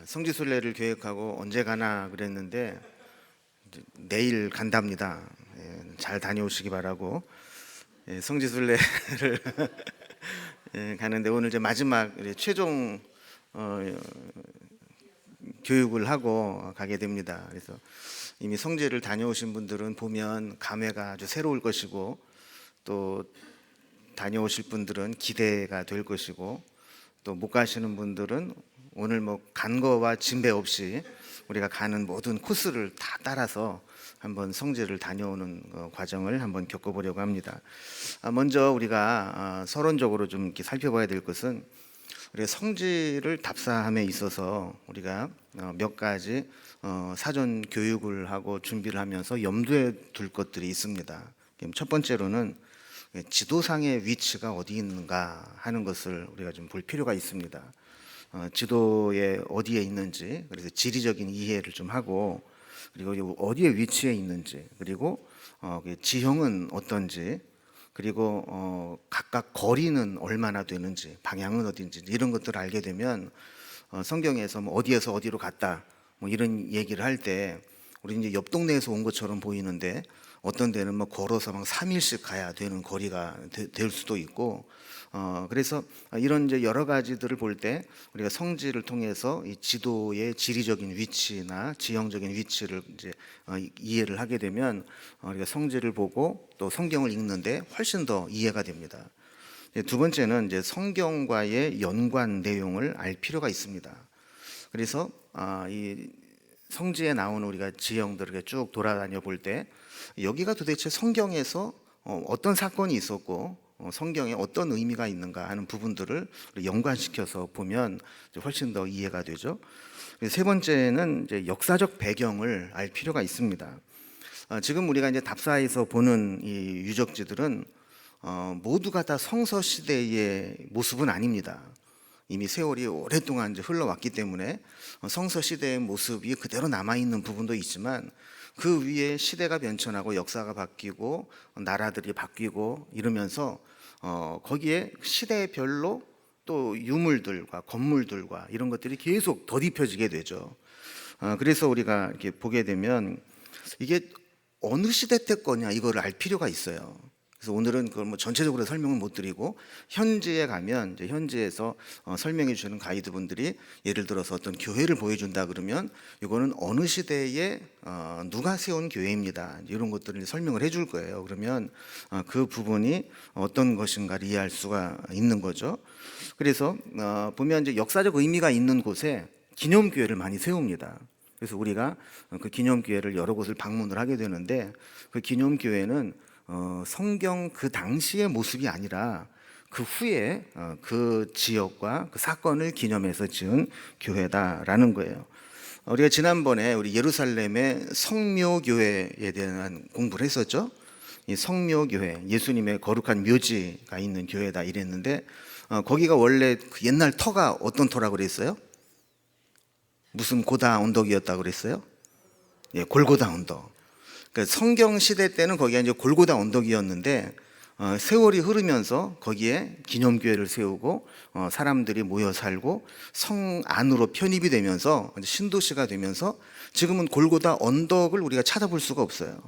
성지순례를 계획하고 언제 가나 그랬는데 이제 내일 간답니다. 잘 다녀오시기 바라고. 성지순례를 가는데 오늘 이제 마지막 최종 교육을 하고 가게 됩니다. 그래서 이미 성지를 다녀오신 분들은 보면 감회가 아주 새로울 것이고, 또 다녀오실 분들은 기대가 될 것이고, 또 못 가시는 분들은 오늘 뭐 간 거와 진배 없이 우리가 가는 모든 코스를 다 따라서 한번 성지를 다녀오는 과정을 한번 겪어보려고 합니다. 먼저 우리가 서론적으로 좀 이렇게 살펴봐야 될 것은, 우리가 성지를 답사함에 있어서 우리가 몇 가지 사전 교육을 하고 준비를 하면서 염두에 둘 것들이 있습니다. 첫 번째로는 지도상의 위치가 어디 있는가 하는 것을 우리가 좀 볼 필요가 있습니다. 지도에 어디에 있는지, 그래서 지리적인 이해를 좀 하고, 그리고 어디에 위치해 있는지, 그리고 지형은 어떤지, 그리고 각각 거리는 얼마나 되는지, 방향은 어딘지, 이런 것들을 알게 되면 성경에서 뭐 어디에서 어디로 갔다 뭐 이런 얘기를 할 때 우리 이제 옆 동네에서 온 것처럼 보이는데, 어떤 데는 뭐 걸어서 막 3일씩 가야 되는 거리가 될 수도 있고, 그래서 이런 이제 여러 가지들을 볼 때 우리가 성지를 통해서 이 지도의 지리적인 위치나 지형적인 위치를 이제 이해를 하게 되면 우리가 성지를 보고 또 성경을 읽는데 훨씬 더 이해가 됩니다. 두 번째는 이제 성경과의 연관 내용을 알 필요가 있습니다. 그래서 이 성지에 나오는 우리가 지형들을 쭉 돌아다녀 볼 때, 여기가 도대체 성경에서 어떤 사건이 있었고 성경에 어떤 의미가 있는가 하는 부분들을 연관시켜서 보면 훨씬 더 이해가 되죠. 세 번째는 이제 역사적 배경을 알 필요가 있습니다. 지금 우리가 이제 답사에서 보는 이 유적지들은 모두가 다 성서 시대의 모습은 아닙니다. 이미 세월이 오랫동안 이제 흘러왔기 때문에 성서 시대의 모습이 그대로 남아있는 부분도 있지만, 그 위에 시대가 변천하고 역사가 바뀌고 나라들이 바뀌고 이러면서 거기에 시대별로 또 유물들과 건물들과 이런 것들이 계속 덧입혀지게 되죠. 그래서 우리가 이렇게 보게 되면 이게 어느 시대 때 거냐 이거를 알 필요가 있어요. 그래서 오늘은 그걸 뭐 전체적으로 설명을 못 드리고, 현지에 가면 이제 현지에서 설명해 주시는 가이드분들이 예를 들어서 어떤 교회를 보여준다 그러면 이거는 어느 시대에 누가 세운 교회입니다, 이런 것들을 설명을 해줄 거예요. 그러면 그 부분이 어떤 것인가를 이해할 수가 있는 거죠. 그래서 보면 이제 역사적 의미가 있는 곳에 기념교회를 많이 세웁니다. 그래서 우리가 그 기념교회를 여러 곳을 방문을 하게 되는데, 그 기념교회는 성경 그 당시의 모습이 아니라 그 후에 그 지역과 그 사건을 기념해서 지은 교회다라는 거예요. 우리가 지난번에 우리 예루살렘의 성묘교회에 대한 공부를 했었죠. 이 성묘교회, 예수님의 거룩한 묘지가 있는 교회다 이랬는데, 거기가 원래 그 옛날 터가 어떤 터라고 그랬어요? 무슨 고다 언덕이었다고 그랬어요? 예, 골고다 언덕. 그러니까 성경 시대 때는 거기가 이제 골고다 언덕이었는데, 세월이 흐르면서 거기에 기념교회를 세우고 사람들이 모여 살고 성 안으로 편입이 되면서 신도시가 되면서 지금은 골고다 언덕을 우리가 찾아볼 수가 없어요.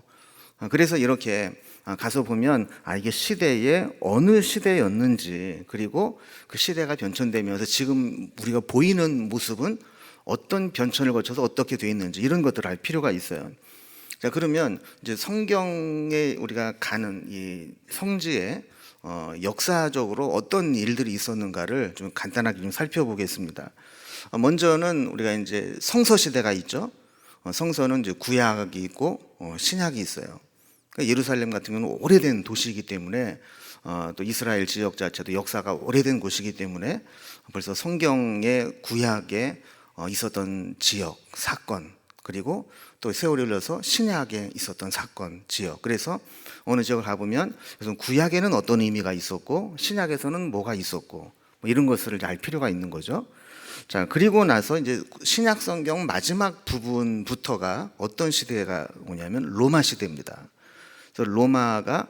그래서 이렇게 가서 보면 이게 시대에 어느 시대였는지, 그리고 그 시대가 변천되면서 지금 우리가 보이는 모습은 어떤 변천을 거쳐서 어떻게 되어 있는지, 이런 것들을 알 필요가 있어요. 자, 그러면 이제 성경에 우리가 가는 이 성지에 역사적으로 어떤 일들이 있었는가를 좀 간단하게 좀 살펴보겠습니다. 먼저는 우리가 이제 성서 시대가 있죠. 성서는 이제 구약이 있고 신약이 있어요. 그러니까 예루살렘 같은 경우는 오래된 도시이기 때문에, 또 이스라엘 지역 자체도 역사가 오래된 곳이기 때문에 벌써 성경의 구약에 있었던 지역, 사건, 그리고 또 세월이 흘러서 신약에 있었던 사건, 지역. 그래서 어느 지역을 가보면 구약에는 어떤 의미가 있었고 신약에서는 뭐가 있었고 뭐 이런 것을 알 필요가 있는 거죠. 자, 그리고 나서 이제 신약 성경 마지막 부분부터가 어떤 시대가 오냐면 로마 시대입니다. 그래서 로마가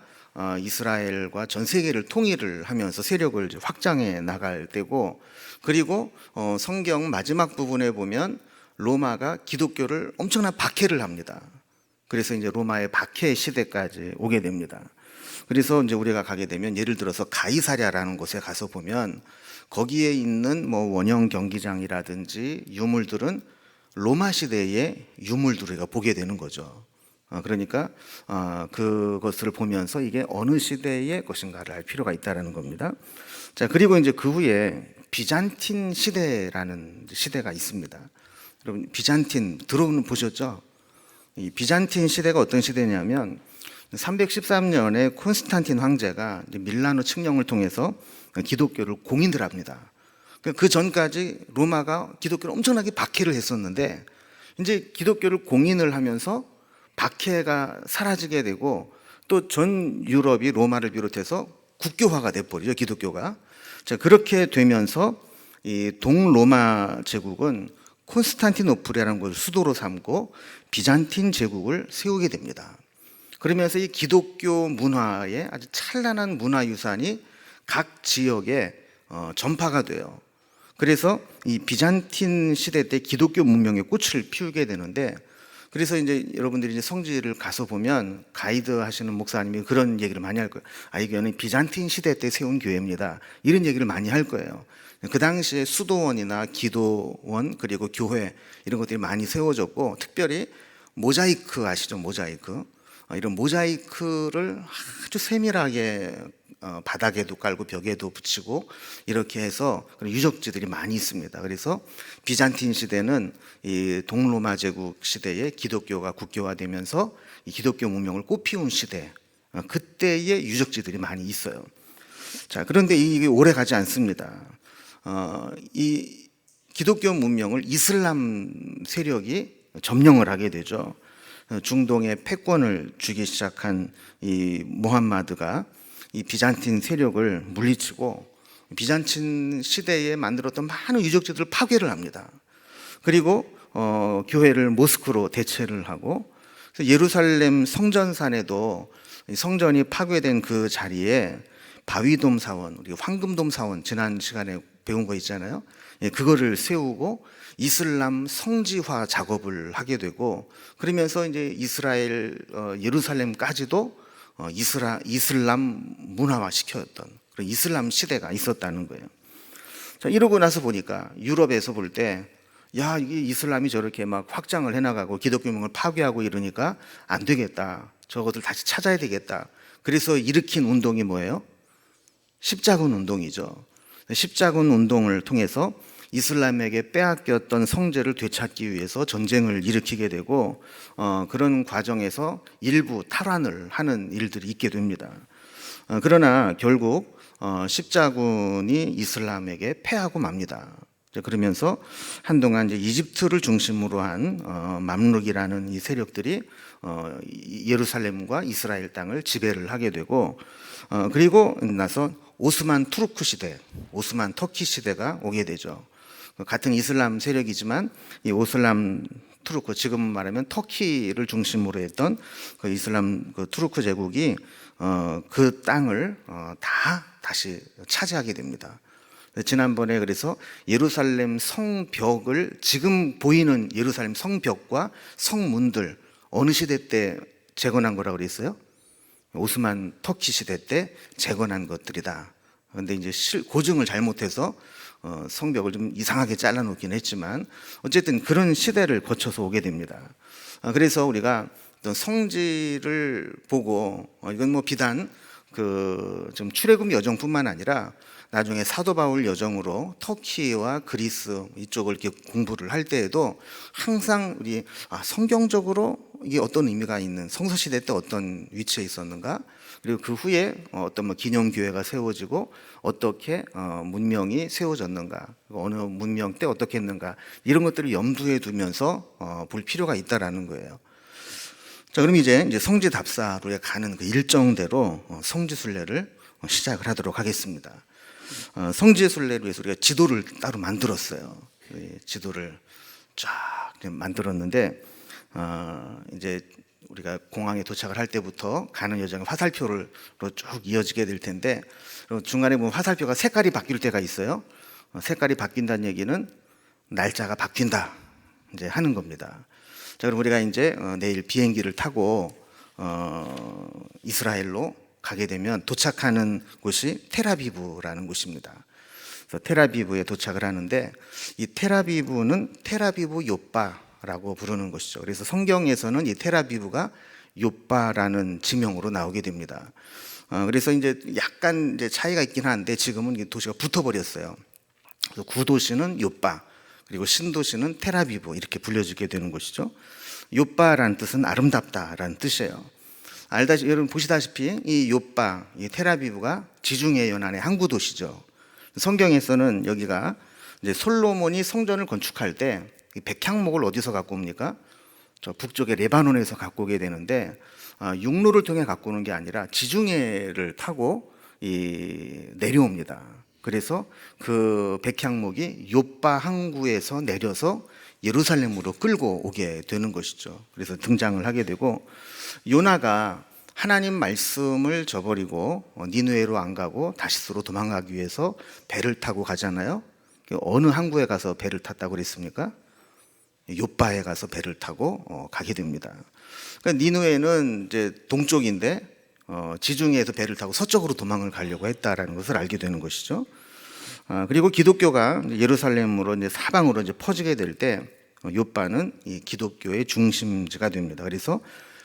이스라엘과 전 세계를 통일을 하면서 세력을 확장해 나갈 때고, 그리고 성경 마지막 부분에 보면 로마가 기독교를 엄청난 박해를 합니다. 그래서 이제 로마의 박해 시대까지 오게 됩니다. 그래서 이제 우리가 가게 되면 예를 들어서 가이사랴라는 곳에 가서 보면 거기에 있는 뭐 원형 경기장이라든지 유물들은 로마 시대의 유물들을 우리가 보게 되는 거죠. 그러니까 그것을 보면서 이게 어느 시대의 것인가를 알 필요가 있다는 겁니다. 자, 그리고 이제 그 후에 비잔틴 시대라는 시대가 있습니다. 여러분 비잔틴 들어보셨죠? 이 비잔틴 시대가 어떤 시대냐면 313년에 콘스탄틴 황제가 밀라노 칙령을 통해서 기독교를 공인을 합니다. 그 전까지 로마가 기독교를 엄청나게 박해를 했었는데 이제 기독교를 공인을 하면서 박해가 사라지게 되고 또 전 유럽이 로마를 비롯해서 국교화가 돼버리죠, 기독교가. 자, 그렇게 되면서 이 동로마 제국은 콘스탄티노플이라는 것을 수도로 삼고 비잔틴 제국을 세우게 됩니다. 그러면서 이 기독교 문화의 아주 찬란한 문화유산이 각 지역에 전파가 돼요. 그래서 이 비잔틴 시대 때 기독교 문명의 꽃을 피우게 되는데, 그래서 이제 여러분들이 이제 성지를 가서 보면 가이드 하시는 목사님이 그런 얘기를 많이 할 거예요. 이거는 비잔틴 시대 때 세운 교회입니다. 이런 얘기를 많이 할 거예요. 그 당시에 수도원이나 기도원 그리고 교회 이런 것들이 많이 세워졌고, 특별히 모자이크 아시죠? 모자이크. 이런 모자이크를 아주 세밀하게 바닥에도 깔고 벽에도 붙이고 이렇게 해서 그런 유적지들이 많이 있습니다. 그래서 비잔틴 시대는 이 동로마 제국 시대에 기독교가 국교화되면서 이 기독교 문명을 꽃피운 시대, 그때의 유적지들이 많이 있어요. 자, 그런데 이게 오래 가지 않습니다. 이 기독교 문명을 이슬람 세력이 점령을 하게 되죠. 중동의 패권을 쥐기 시작한 이 모함마드가 이 비잔틴 세력을 물리치고 비잔틴 시대에 만들었던 많은 유적지들을 파괴를 합니다. 그리고 교회를 모스크로 대체를 하고, 예루살렘 성전산에도 성전이 파괴된 그 자리에 바위돔 사원, 우리 황금돔 사원 지난 시간에 배운 거 있잖아요. 그거를 세우고 이슬람 성지화 작업을 하게 되고, 그러면서 이제 이스라엘 예루살렘까지도 이슬람 문화화 시켰던 그런 이슬람 시대가 있었다는 거예요. 자, 이러고 나서 보니까 유럽에서 볼 때, 야, 이게 이슬람이 저렇게 막 확장을 해나가고 기독교 문명을 파괴하고 이러니까 안 되겠다. 저것들 다시 찾아야 되겠다. 그래서 일으킨 운동이 뭐예요? 십자군 운동이죠. 십자군 운동을 통해서 이슬람에게 빼앗겼던 성제를 되찾기 위해서 전쟁을 일으키게 되고, 그런 과정에서 일부 탈환을 하는 일들이 있게 됩니다. 그러나 결국 십자군이 이슬람에게 패하고 맙니다. 그러면서 한동안 이제 이집트를 중심으로 한 맘룩이라는 이 세력들이 예루살렘과 이스라엘 땅을 지배를 하게 되고, 그리고 나서 오스만 투르크 시대, 오스만 터키 시대가 오게 되죠. 같은 이슬람 세력이지만 이 오슬람 투르크, 지금 말하면 터키를 중심으로 했던 그 이슬람 그 투르크 제국이 그 땅을 다시 차지하게 됩니다. 지난번에 그래서 예루살렘 성벽을, 지금 보이는 예루살렘 성벽과 성문들 어느 시대 때 재건한 거라고 그랬어요? 오스만 터키 시대 때 재건한 것들이다. 그런데 이제 고증을 잘못해서 성벽을 좀 이상하게 잘라놓긴 했지만 어쨌든 그런 시대를 거쳐서 오게 됩니다. 그래서 우리가 어떤 성지를 보고 이건 뭐 비단 그 좀 출애굽 여정뿐만 아니라 나중에 사도 바울 여정으로 터키와 그리스 이쪽을 이렇게 공부를 할 때에도 항상 우리 성경적으로 이게 어떤 의미가 있는, 성서시대 때 어떤 위치에 있었는가, 그리고 그 후에 어떤 뭐 기념교회가 세워지고 어떻게 문명이 세워졌는가, 어느 문명 때 어떻게 했는가, 이런 것들을 염두에 두면서 볼 필요가 있다라는 거예요. 자, 그럼 이제 성지답사로 가는 그 일정대로 성지순례를 시작을 하도록 하겠습니다. 성지순례를 위해서 우리가 지도를 따로 만들었어요. 지도를 쫙 만들었는데, 이제 우리가 공항에 도착을 할 때부터 가는 여정은 화살표로 쭉 이어지게 될 텐데, 중간에 보면 화살표가 색깔이 바뀔 때가 있어요. 색깔이 바뀐다는 얘기는 날짜가 바뀐다 이제 하는 겁니다. 자, 그럼 우리가 이제 내일 비행기를 타고 이스라엘로 가게 되면 도착하는 곳이 텔아비브라는 곳입니다. 그래서 텔아비브에 도착을 하는데 이 텔아비브는 텔아비브 요빠라고 부르는 것이죠. 그래서 성경에서는 이 텔아비브가 요빠라는 지명으로 나오게 됩니다. 그래서 이제 약간 이제 차이가 있긴 한데 지금은 도시가 붙어버렸어요. 그래서 구도시는 요빠, 그리고 신도시는 텔아비브 이렇게 불려지게 되는 것이죠. 요빠라는 뜻은 아름답다라는 뜻이에요. 여러분 보시다시피 이 요빠, 이 텔아비브가 지중해 연안의 항구 도시죠. 성경에서는 여기가 이제 솔로몬이 성전을 건축할 때 백향목을 어디서 갖고 옵니까? 저 북쪽의 레바논에서 갖고 오게 되는데 육로를 통해 갖고 오는 게 아니라 지중해를 타고 내려옵니다. 그래서 그 백향목이 요빠 항구에서 내려서 예루살렘으로 끌고 오게 되는 것이죠. 그래서 등장을 하게 되고, 요나가 하나님 말씀을 저버리고 니느웨로 안 가고 다시스로 도망가기 위해서 배를 타고 가잖아요. 어느 항구에 가서 배를 탔다고 그랬습니까? 요빠에 가서 배를 타고 가게 됩니다. 그러니까 니느웨는 이제 동쪽인데 지중해에서 배를 타고 서쪽으로 도망을 가려고 했다라는 것을 알게 되는 것이죠. 그리고 기독교가 예루살렘으로 이제 사방으로 이제 퍼지게 될 때 요빠는 이 기독교의 중심지가 됩니다. 그래서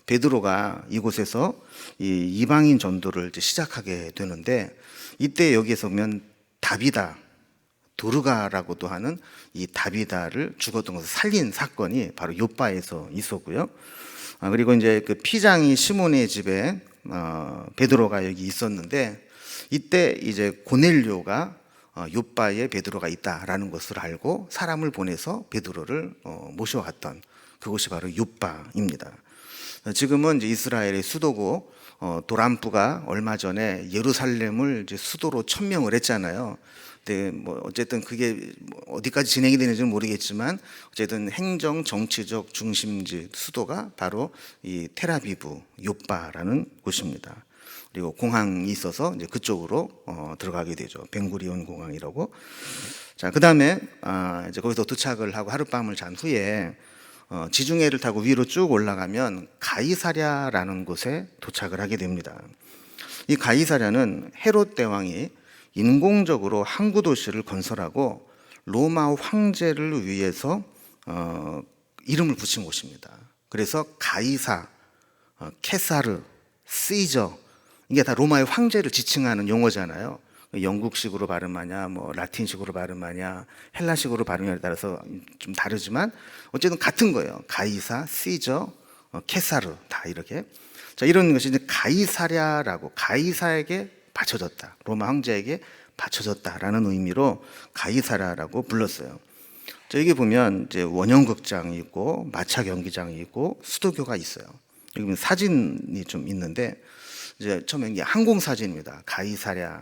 베드로가 이곳에서 이 이방인 전도를 이제 시작하게 되는데, 이때 여기에서 보면 다비다, 도르가라고도 하는 이 다비다를 죽었던 것을 살린 사건이 바로 요빠에서 있었고요. 그리고 이제 그 피장이 시몬의 집에 베드로가 여기 있었는데, 이때 이제 고넬료가 요빠에 베드로가 있다라는 것을 알고 사람을 보내서 베드로를 모셔왔던 그곳이 바로 요빠입니다. 지금은 이제 이스라엘의 수도고 도람프가 얼마 전에 예루살렘을 이제 수도로 천명을 했잖아요. 근데 뭐 어쨌든 그게 어디까지 진행이 되는지는 모르겠지만 어쨌든 행정 정치적 중심지 수도가 바로 이 텔아비브 요빠라는 곳입니다. 그리고 공항이 있어서 이제 그쪽으로 들어가게 되죠. 벤구리온 공항이라고. 자, 그다음에 이제 거기서 도착을 하고 하룻밤을 잔 후에 지중해를 타고 위로 쭉 올라가면 가이사랴라는 곳에 도착을 하게 됩니다. 이 가이사랴는 헤롯 대왕이 인공적으로 항구 도시를 건설하고 로마 황제를 위해서 이름을 붙인 곳입니다. 그래서 가이사, 케사르, 시저, 이게 다 로마의 황제를 지칭하는 용어잖아요. 영국식으로 발음하냐, 뭐 라틴식으로 발음하냐, 헬라식으로 발음하냐에 따라서 좀 다르지만 어쨌든 같은 거예요. 가이사, 시저, 케사르 다 이렇게. 자, 이런 것이 이제 가이사랴라고, 가이사에게 바쳐졌다, 로마 황제에게 바쳐졌다라는 의미로 가이사랴라고 불렀어요. 자, 여기 보면 이제 원형극장이 있고 마차 경기장이 있고 수도교가 있어요. 여기 보면 사진이 좀 있는데 이제 처음에 이게 항공 사진입니다. 가이사랴에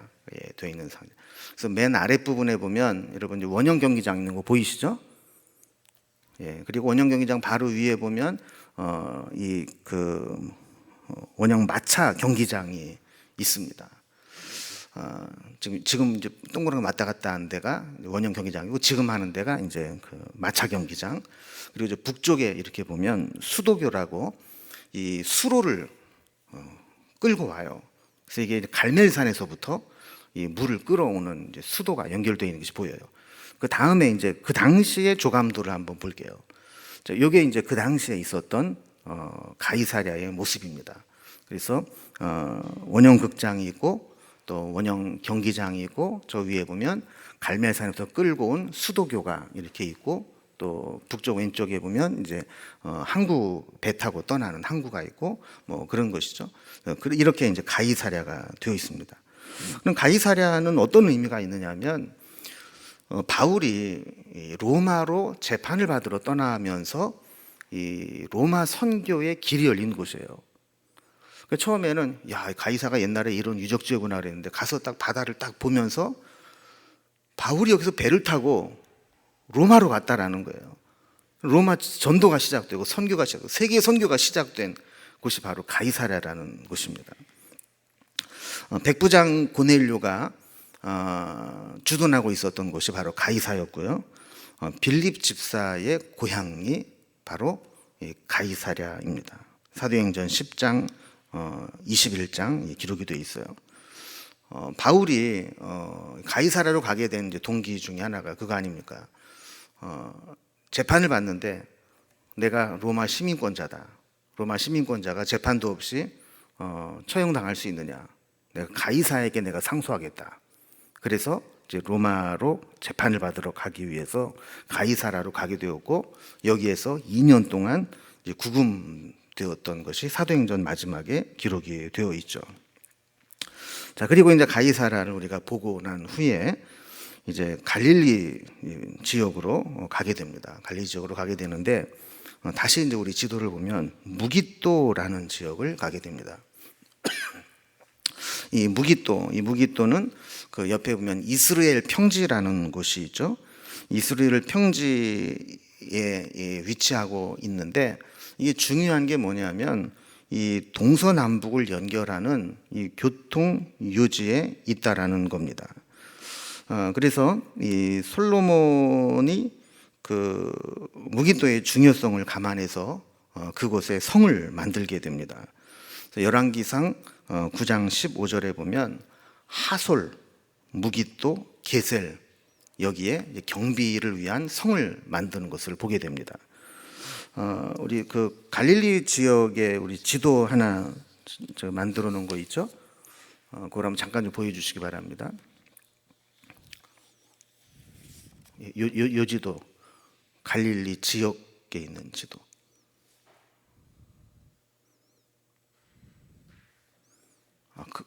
되어 있는 사진. 그래서 맨 아랫 부분에 보면 여러분 이제 원형 경기장 있는 거 보이시죠? 예. 그리고 원형 경기장 바로 위에 보면 원형 마차 경기장이 있습니다. 지금 이제 동그랗게 왔다 갔다 하는 데가 원형 경기장이고, 지금 하는 데가 이제 그 마차 경기장. 그리고 이제 북쪽에 이렇게 보면 수도교라고 이 수로를 끌고 와요. 그래서 이게 갈멜산에서부터 이 물을 끌어오는 이제 수도가 연결되어 있는 것이 보여요. 그 다음에 이제 그 당시의 조감도를 한번 볼게요. 자, 이게 이제 그 당시에 있었던 가이사랴의 모습입니다. 그래서 원형 극장이 있고 또 원형 경기장이 있고, 저 위에 보면 갈멜산에서 끌고 온 수도교가 이렇게 있고, 또 북쪽 왼쪽에 보면 이제 항구 배 타고 떠나는 항구가 있고 뭐 그런 것이죠. 이렇게 이제 가이사랴가 되어 있습니다. 그럼 가이사랴는 어떤 의미가 있느냐면 바울이 로마로 재판을 받으러 떠나면서 이 로마 선교의 길이 열린 곳이에요. 처음에는 야, 가이사가 옛날에 이런 유적지구나 그랬는데 가서 딱 바다를 딱 보면서 바울이 여기서 배를 타고 로마로 갔다라는 거예요. 로마 전도가 시작되고 선교가 시작되고 세계 선교가 시작된 곳이 바로 가이사랴라는 곳입니다. 백부장 고넬료가 주둔하고 있었던 곳이 바로 가이사였고요. 빌립 집사의 고향이 바로 이 가이사랴입니다. 사도행전 10장 21장 기록이 되어 있어요. 바울이 가이사랴로 가게 된 이제 동기 중에 하나가 그거 아닙니까? 재판을 받는데 내가 로마 시민권자다. 로마 시민권자가 재판도 없이 처형당할 수 있느냐? 내가 가이사에게 내가 상소하겠다. 그래서 이제 로마로 재판을 받으러 가기 위해서 가이사라로 가게 되었고 여기에서 2년 동안 이제 구금되었던 것이 사도행전 마지막에 기록이 되어 있죠. 자, 그리고 이제 가이사라를 우리가 보고 난 후에 이제 갈릴리 지역으로 가게 됩니다. 갈릴리 지역으로 가게 되는데 다시 이제 우리 지도를 보면 무기또라는 지역을 가게 됩니다. 이 무기또는 그 옆에 보면 이스라엘 평지라는 곳이 있죠. 이스라엘 평지에 위치하고 있는데 이게 중요한 게 뭐냐면 이 동서남북을 연결하는 이 교통 요지에 있다라는 겁니다. 그래서 이 솔로몬이 그 무기또의 중요성을 감안해서 그곳에 성을 만들게 됩니다. 열왕기상 9장 15절에 보면 하솔, 무기또, 게셀 여기에 경비를 위한 성을 만드는 것을 보게 됩니다. 우리 그 갈릴리 지역에 우리 지도 하나 만들어 놓은 거 있죠? 그걸 한번 잠깐 좀 보여주시기 바랍니다. 요 지도, 갈릴리 지역에 있는 지도.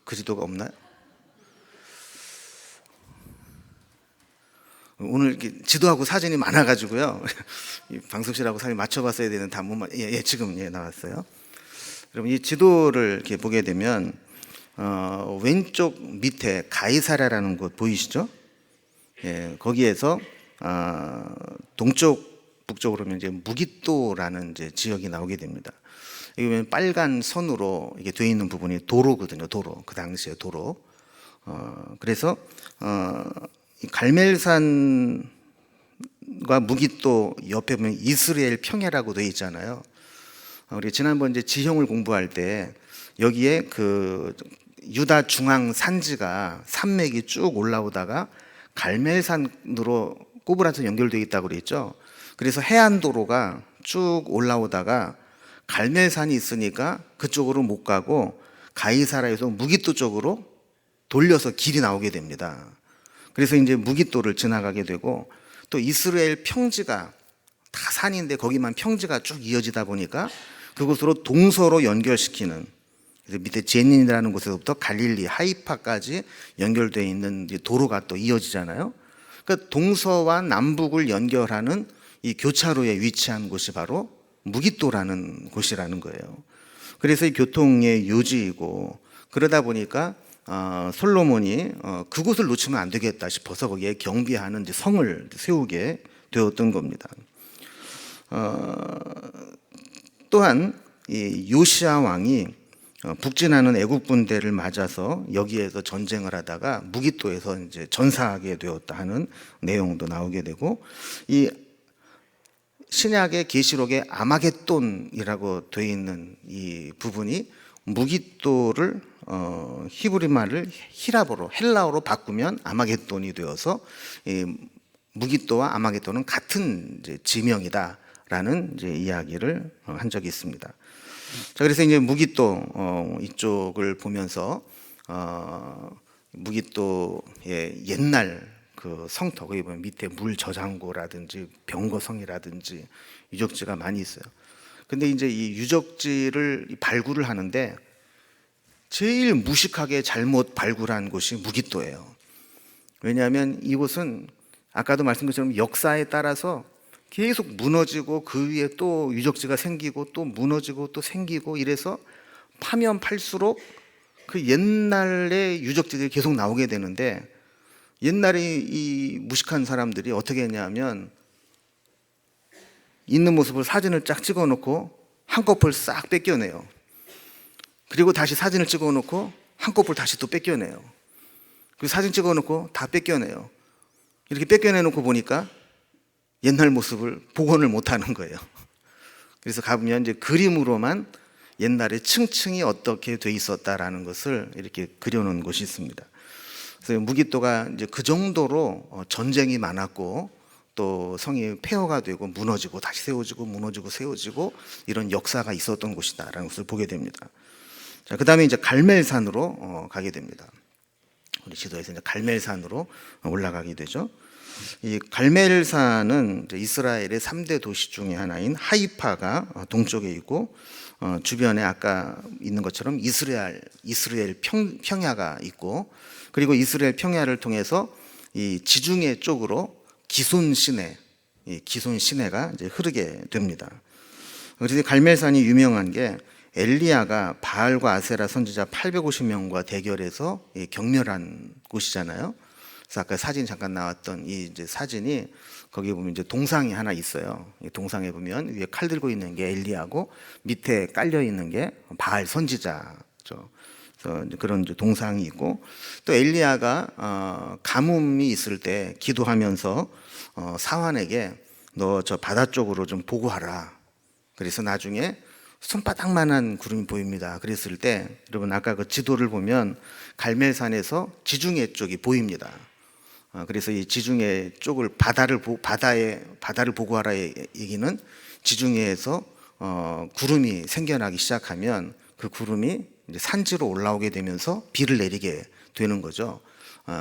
그 지도가 없나요? 오늘 이렇게 지도하고 사진이 많아가지고요. 방송실하고 사진 맞춰봤어야 되는데 지금 나왔어요. 여러분 이 지도를 이렇게 보게 되면 왼쪽 밑에 가이사랴라는 곳 보이시죠? 거기에서 동쪽 북쪽으로 이제 무기또라는 이제 지역이 나오게 됩니다. 여기 보면 빨간 선으로 이게 되어 있는 부분이 도로거든요. 도로. 그 당시에 도로. 그래서 이 갈멜산과 무기또 옆에 보면 이스라엘 평야라고 되어 있잖아요. 우리 지난번 이제 지형을 공부할 때 여기에 그 유다 중앙 산지가 산맥이 쭉 올라오다가 갈멜산으로 꼬불한선 연결되어 있다고 그랬죠. 그래서 해안도로가 쭉 올라오다가 갈멜산이 있으니까 그쪽으로 못 가고 가이사라에서 무기또 쪽으로 돌려서 길이 나오게 됩니다. 그래서 이제 무기또를 지나가게 되고 또 이스라엘 평지가 다 산인데 거기만 평지가 쭉 이어지다 보니까 그곳으로 동서로 연결시키는 그래서 밑에 제닌이라는 곳에서부터 갈릴리 하이파까지 연결되어 있는 도로가 또 이어지잖아요. 그러니까 동서와 남북을 연결하는 이 교차로에 위치한 곳이 바로 무기또라는 곳이라는 거예요. 그래서 이 교통의 요지이고 그러다 보니까 솔로몬이 그곳을 놓치면 안 되겠다 싶어서 거기에 경비하는 이제 성을 세우게 되었던 겁니다. 또한 이 요시야 왕이 북진하는 애국 군대를 맞아서 여기에서 전쟁을 하다가 무기또에서 이제 전사하게 되었다 하는 내용도 나오게 되고 이 신약의 계시록에 아마겟돈이라고 되어 있는 이 부분이 무기또를 히브리 말을 히라보로 헬라어로 바꾸면 아마겟돈이 되어서 이 무기또와 아마겟돈은 같은 이제 지명이다라는 이제 이야기를 한 적이 있습니다. 자, 그래서 이제 무기또 이쪽을 보면서 무기또의 옛날 그 성터 거기 보면 밑에 물 저장고라든지 병거성이라든지 유적지가 많이 있어요. 근데 이제 이 유적지를 발굴을 하는데 제일 무식하게 잘못 발굴한 곳이 무기또예요. 왜냐하면 이곳은 아까도 말씀드린 것처럼 역사에 따라서 계속 무너지고 그 위에 또 유적지가 생기고 또 무너지고 또 생기고 이래서 파면 팔수록 그 옛날의 유적지들이 계속 나오게 되는데 옛날에 이 무식한 사람들이 어떻게 했냐면 있는 모습을 사진을 쫙 찍어 놓고 한꺼풀 싹 뺏겨내요. 그리고 다시 사진을 찍어 놓고 한꺼풀 다시 또 뺏겨내요. 그 사진 찍어놓고 다 뺏겨내요. 이렇게 뺏겨내놓고 보니까 옛날 모습을 복원을 못하는 거예요. 그래서 가보면 이제 그림으로만 옛날에 층층이 어떻게 돼 있었다라는 것을 이렇게 그려놓은 곳이 있습니다. 그래서 무기토가 이제 그 정도로 전쟁이 많았고 또 성이 폐허가 되고 무너지고 다시 세워지고 무너지고 세워지고 이런 역사가 있었던 곳이다라는 것을 보게 됩니다. 자, 그다음에 이제 갈멜산으로 가게 됩니다. 우리 지도에서 이제 갈멜산으로 올라가게 되죠. 이 갈멜산은 이제 이스라엘의 3대 도시 중에 하나인 하이파가 동쪽에 있고 주변에 아까 있는 것처럼 이스라엘 평야가 있고 그리고 이스라엘 평야를 통해서 이 지중해 쪽으로 기손 시내가 이제 흐르게 됩니다. 그래서 갈멜산이 유명한 게 엘리야가 바알과 아세라 선지자 850명과 대결해서 경멸한 곳이잖아요. 그래서 아까 사진 잠깐 나왔던 이 이제 사진이 거기 보면 이제 동상이 하나 있어요. 이 동상에 보면 위에 칼 들고 있는 게 엘리야고 밑에 깔려 있는 게 바알 선지자죠. 그래서 그런 이제 동상이 있고 또 엘리야가 가뭄이 있을 때 기도하면서 사환에게 너 저 바다 쪽으로 좀 보고하라. 그래서 나중에 손바닥만한 구름이 보입니다. 그랬을 때 여러분 아까 그 지도를 보면 갈멜산에서 지중해 쪽이 보입니다. 그래서 이 지중해 쪽을 바다를 보고하라의 얘기는 지중해에서 구름이 생겨나기 시작하면 그 구름이 이제 산지로 올라오게 되면서 비를 내리게 되는 거죠.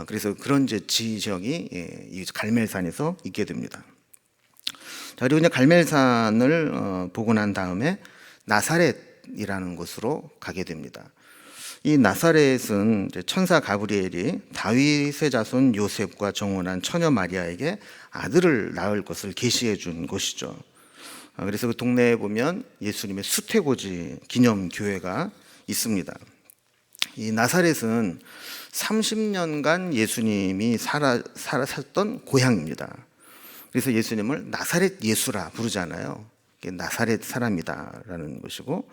그래서 그런 이제 지형이 이 갈멜산에서 있게 됩니다. 자, 그리고 이제 갈멜산을 보고 난 다음에 나사렛이라는 곳으로 가게 됩니다. 이 나사렛은 천사 가브리엘이 다윗의 자손 요셉과 정혼한 처녀 마리아에게 아들을 낳을 것을 계시해 준 곳이죠. 그래서 그 동네에 보면 예수님의 수태고지 기념교회가 있습니다. 이 나사렛은 30년간 예수님이 살았던 고향입니다. 그래서 예수님을 나사렛 예수라 부르잖아요. 나사렛 사람이다라는 것이고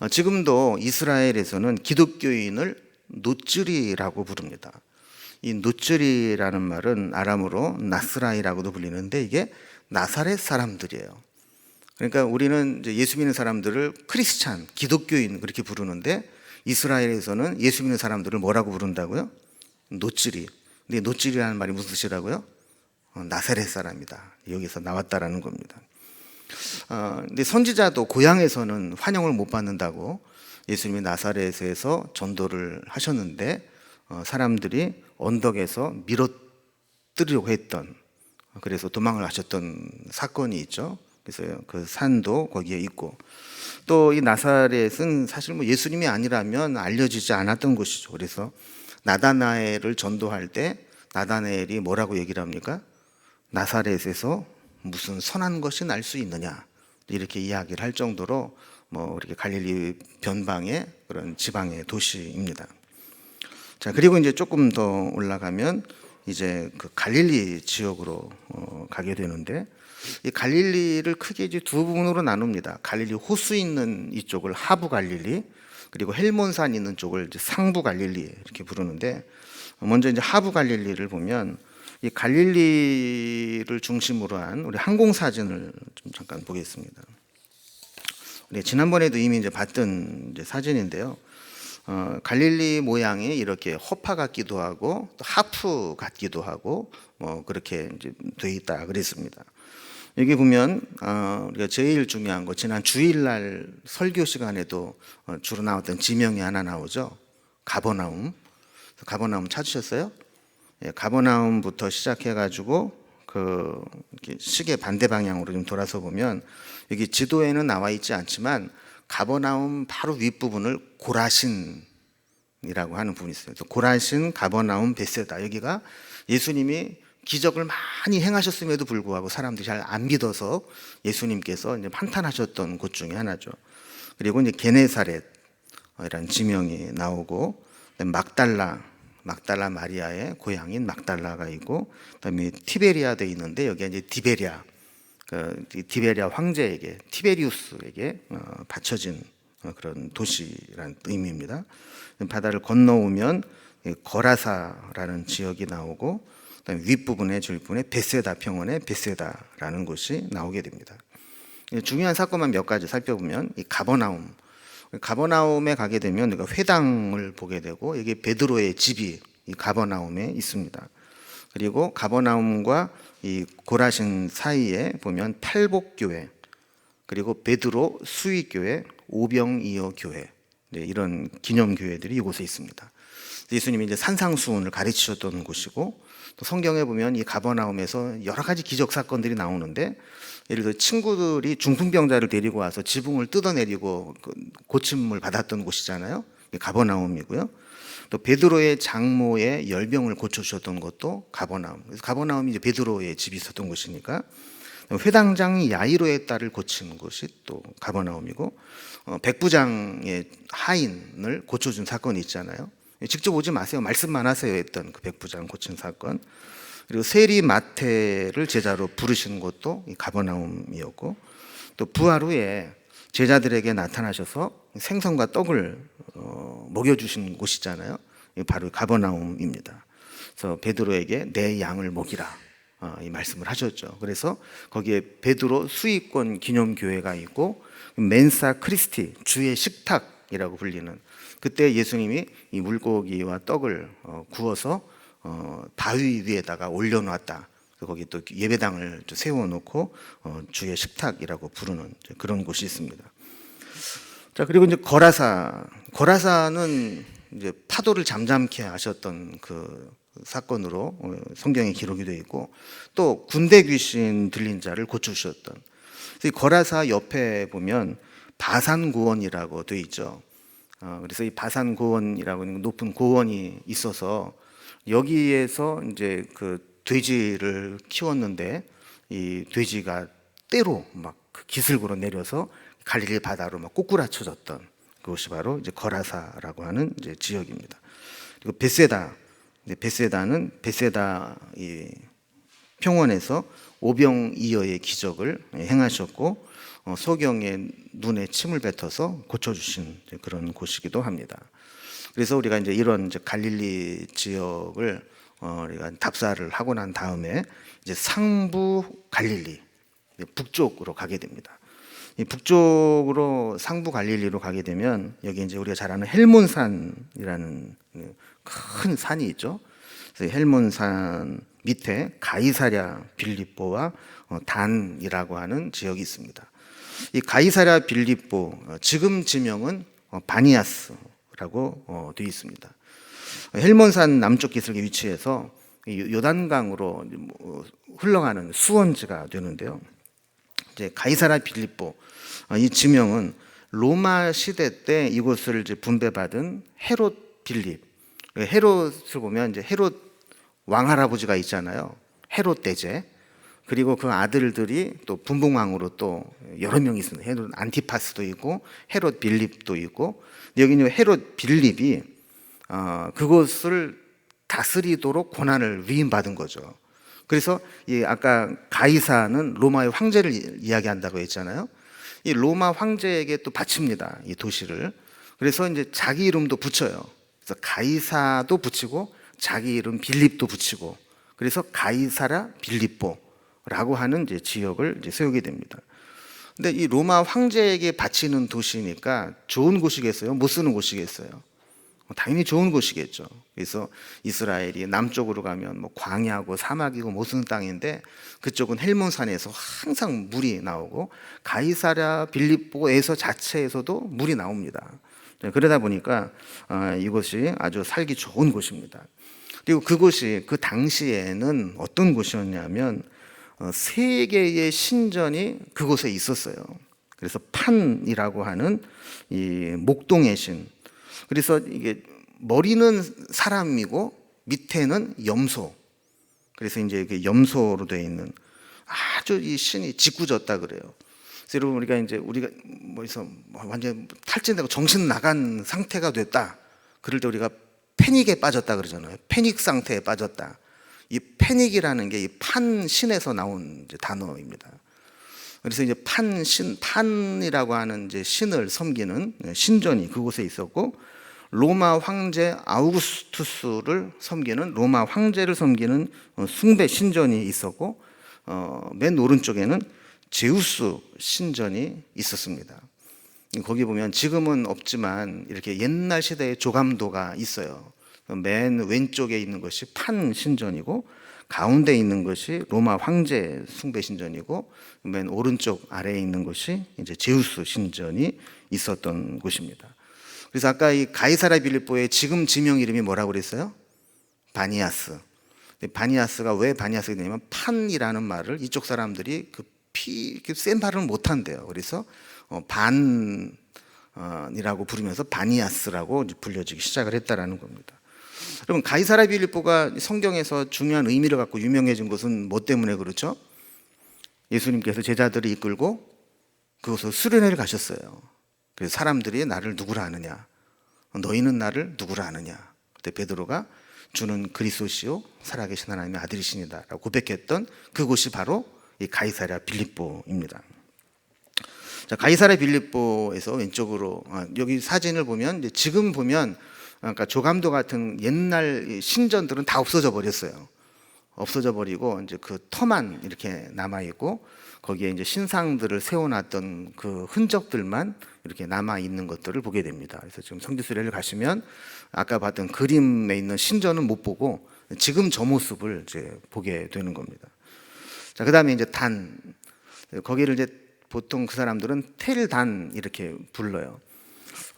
지금도 이스라엘에서는 기독교인을 노쯔리라고 부릅니다. 이 노쯔리라는 말은 아람어로 나스라이라고도 불리는데 이게 나사렛 사람들이에요. 그러니까 우리는 이제 예수 믿는 사람들을 크리스찬, 기독교인 그렇게 부르는데 이스라엘에서는 예수 믿는 사람들을 뭐라고 부른다고요? 노쯔리. 근데 노쯔리라는 말이 무슨 뜻이라고요? 나사렛 사람이다. 여기서 나왔다라는 겁니다. 근데 선지자도 고향에서는 환영을 못 받는다고 예수님이 나사렛에서 전도를 하셨는데 사람들이 언덕에서 밀어뜨리려고 했던 그래서 도망을 하셨던 사건이 있죠. 그래서 그 산도 거기에 있고 또 이 나사렛은 사실 뭐 예수님이 아니라면 알려지지 않았던 곳이죠. 그래서 나다나엘을 전도할 때 나다나엘이 뭐라고 얘기를 합니까? 나사렛에서 무슨 선한 것이 날 수 있느냐 이렇게 이야기를 할 정도로 뭐 이렇게 갈릴리 변방의 그런 지방의 도시입니다. 자, 그리고 이제 조금 더 올라가면 이제 그 갈릴리 지역으로 가게 되는데 이 갈릴리를 크게 이제 두 부분으로 나눕니다. 갈릴리 호수 있는 이쪽을 하부 갈릴리, 그리고 헬몬산 있는 쪽을 이제 상부 갈릴리 이렇게 부르는데 먼저 이제 하부 갈릴리를 보면 이 갈릴리를 중심으로 한 우리 항공 사진을 좀 잠깐 보겠습니다. 우리 지난번에도 이미 이제 봤던 이제 사진인데요. 갈릴리 모양이 이렇게 허파 같기도 하고 또 하프 같기도 하고 뭐 그렇게 이제 돼 있다 그랬습니다. 여기 보면 우리가 제일 중요한 거 지난 주일날 설교 시간에도 주로 나왔던 지명이 하나 나오죠. 가버나움. 가버나움 찾으셨어요? 예, 가버나움부터 시작해가지고 그 시계 반대 방향으로 좀 돌아서 보면 여기 지도에는 나와 있지 않지만 가버나움 바로 윗부분을 고라신이라고 하는 부분이 있어요. 고라신, 가버나움, 베세다 여기가 예수님이 기적을 많이 행하셨음에도 불구하고 사람들이 잘 안 믿어서 예수님께서 이제 한탄하셨던 곳 중에 하나죠. 그리고 이제 게네사렛이라는 지명이 나오고 막달라 마리아의 고향인 막달라가 있고 그다음에 티베리아도 있는데 여기가 이제 디베리아 황제에게 티베리우스에게 바쳐진 그런 도시라는 의미입니다. 바다를 건너오면 거라사라는 지역이 나오고, 그다음에 윗부분에 줄부분에 베세다 평원의 베세다라는 곳이 나오게 됩니다. 중요한 사건만 몇 가지 살펴보면 이 가버나움에 가게 되면 우리가 회당을 보게 되고, 여기 베드로의 집이 이 가버나움에 있습니다. 그리고 가버나움과 이 고라신 사이에 보면 팔복교회, 그리고 베드로 수익교회, 오병이어 교회, 이런 기념교회들이 이곳에 있습니다. 예수님이 이제 산상수훈을 가르치셨던 곳이고, 또 성경에 보면 이 가버나움에서 여러 가지 기적 사건들이 나오는데, 예를 들어 친구들이 중풍병자를 데리고 와서 지붕을 뜯어내리고 고침을 받았던 곳이잖아요. 가버나움이고요. 또 베드로의 장모의 열병을 고쳐주셨던 것도 가버나움. 그래서 가버나움이 이제 베드로의 집이 있었던 곳이니까, 회당장 야이로의 딸을 고친 곳이 또 가버나움이고, 백부장의 하인을 고쳐준 사건이 있잖아요. 직접 오지 마세요, 말씀만 하세요 했던 그 백부장 고친 사건. 그리고 세리 마태를 제자로 부르신 것도 가버나움이었고, 또 부활 후에 제자들에게 나타나셔서 생선과 떡을 먹여주신 곳이잖아요. 바로 가버나움입니다. 그래서 베드로에게 내 양을 먹이라, 이 말씀을 하셨죠. 그래서 거기에 베드로 수익권 기념교회가 있고, 멘사 크리스티, 주의 식탁이라고 불리는, 그때 예수님이 이 물고기와 떡을 구워서 바위 위에다가 올려놨다. 거기 또 예배당을 세워놓고 주의 식탁이라고 부르는 그런 곳이 있습니다. 자, 그리고 이제 거라사는 이제 파도를 잠잠케 하셨던 그 사건으로 성경에 기록이 되어 있고, 또 군대 귀신 들린 자를 고쳐주셨던. 이 거라사 옆에 보면 바산고원이라고 되어 있죠. 그래서 이 바산고원이라고 하는 높은 고원이 있어서, 여기에서 이제 그 돼지를 키웠는데, 이 돼지가 때로 막 그 기슭으로 내려서 갈릴리 바다로 막 꼬꾸라쳐졌던 그것이 바로 이제 거라사라고 하는 이제 지역입니다. 그리고 베세다는 베세다 이 평원에서 오병이어의 기적을 행하셨고, 소경의 눈에 침을 뱉어서 고쳐주신 그런 곳이기도 합니다. 그래서 우리가 이제 이런 이제 갈릴리 지역을 우리가 답사를 하고 난 다음에 이제 상부 갈릴리, 북쪽으로 가게 됩니다. 이 북쪽으로 상부 갈릴리로 가게 되면 여기 이제 우리가 잘 아는 헬몬산이라는 큰 산이 있죠. 그래서 헬몬산 밑에 가이사랴 빌립보와 단이라고 하는 지역이 있습니다. 이 가이사랴 빌립보, 지금 지명은 바니아스라고 되어 있습니다. 헬몬산 남쪽 기슭에 위치해서 요단강으로 흘러가는 수원지가 되는데요. 이제 가이사랴 빌립보, 이 지명은 로마 시대 때 이곳을 이제 분배받은 헤롯 빌립, 헤롯을 보면 이제 헤롯 왕할아버지가 있잖아요. 헤롯 대제. 그리고 그 아들들이 또 분봉왕으로 또 여러 명이 있습니다. 헤롯 안티파스도 있고 헤롯 빌립도 있고, 여기는 헤롯 빌립이 그것을 다스리도록 권한을 위임받은 거죠. 그래서 이 아까 가이사는 로마의 황제를 이야기한다고 했잖아요. 이 로마 황제에게 또 바칩니다, 이 도시를. 그래서 이제 자기 이름도 붙여요. 그래서 가이사도 붙이고 자기 이름 빌립도 붙이고, 그래서 가이사라 빌립보라고 하는 이제 지역을 이제 세우게 됩니다. 근데 이 로마 황제에게 바치는 도시니까 좋은 곳이겠어요? 못 쓰는 곳이겠어요? 당연히 좋은 곳이겠죠. 그래서 이스라엘이 남쪽으로 가면 뭐 광야고 사막이고 못 쓰는 땅인데, 그쪽은 헬몬산에서 항상 물이 나오고 가이사랴 빌립보에서 자체에서도 물이 나옵니다. 그러다 보니까 이곳이 아주 살기 좋은 곳입니다. 그리고 그곳이 그 당시에는 어떤 곳이었냐면 세 개의 신전이 그곳에 있었어요. 그래서 판이라고 하는 이 목동의 신, 그래서 이게 머리는 사람이고 밑에는 염소, 그래서 이제 이게 염소로 되어 있는 아주 이 신이 짓궂었다 그래요. 그래서 여러분 우리가 뭐해서 완전 탈진되고 정신 나간 상태가 됐다, 그럴 때 우리가 패닉에 빠졌다 그러잖아요. 패닉 상태에 빠졌다. 이 패닉이라는 게 이 판신에서 나온 이제 단어입니다. 그래서 이제 판이라고 하는 이제 신을 섬기는 신전이 그곳에 있었고, 로마 황제 아우구스투스를 섬기는 로마 황제를 섬기는 숭배 신전이 있었고 맨 오른쪽에는 제우스 신전이 있었습니다. 거기 보면 지금은 없지만 이렇게 옛날 시대의 조감도가 있어요. 맨 왼쪽에 있는 것이 판 신전이고 가운데 있는 것이 로마 황제 숭배 신전이고 맨 오른쪽 아래에 있는 것이 이제 제우스 신전이 있었던 곳입니다. 그래서 아까 이 가이사랴 빌립보의 지금 지명 이름이 뭐라고 그랬어요? 바니아스. 바니아스가 왜 바니아스가 되냐면 판이라는 말을 이쪽 사람들이 센 발음을 못 한대요. 그래서 반이라고 부르면서 바니아스라고 불려지기 시작을 했다라는 겁니다. 여러분, 가이사랴 빌립보가 성경에서 중요한 의미를 갖고 유명해진 것은 뭐 때문에 그렇죠? 예수님께서 제자들을 이끌고 그곳으로 수련회를 가셨어요. 그래서 사람들이 나를 누구라 아느냐, 너희는 나를 누구라 아느냐. 그때 베드로가 주는 그리스도시요 살아계신 하나님의 아들이시니다 라고 고백했던 그곳이 바로 이 가이사랴 빌립보입니다. 자, 가이사랴 빌립보에서 왼쪽으로 여기 사진을 보면 이제 지금 보면 그러니까 조감도 같은 옛날 신전들은 다 없어져 버렸어요. 없어져 버리고 이제 그 터만 이렇게 남아 있고 거기에 이제 신상들을 세워놨던 그 흔적들만 이렇게 남아 있는 것들을 보게 됩니다. 그래서 지금 성지순례를 가시면 아까 봤던 그림에 있는 신전은 못 보고 지금 저 모습을 이제 보게 되는 겁니다. 자, 그다음에 이제 단, 거기를 이제 보통 그 사람들은 텔단 이렇게 불러요.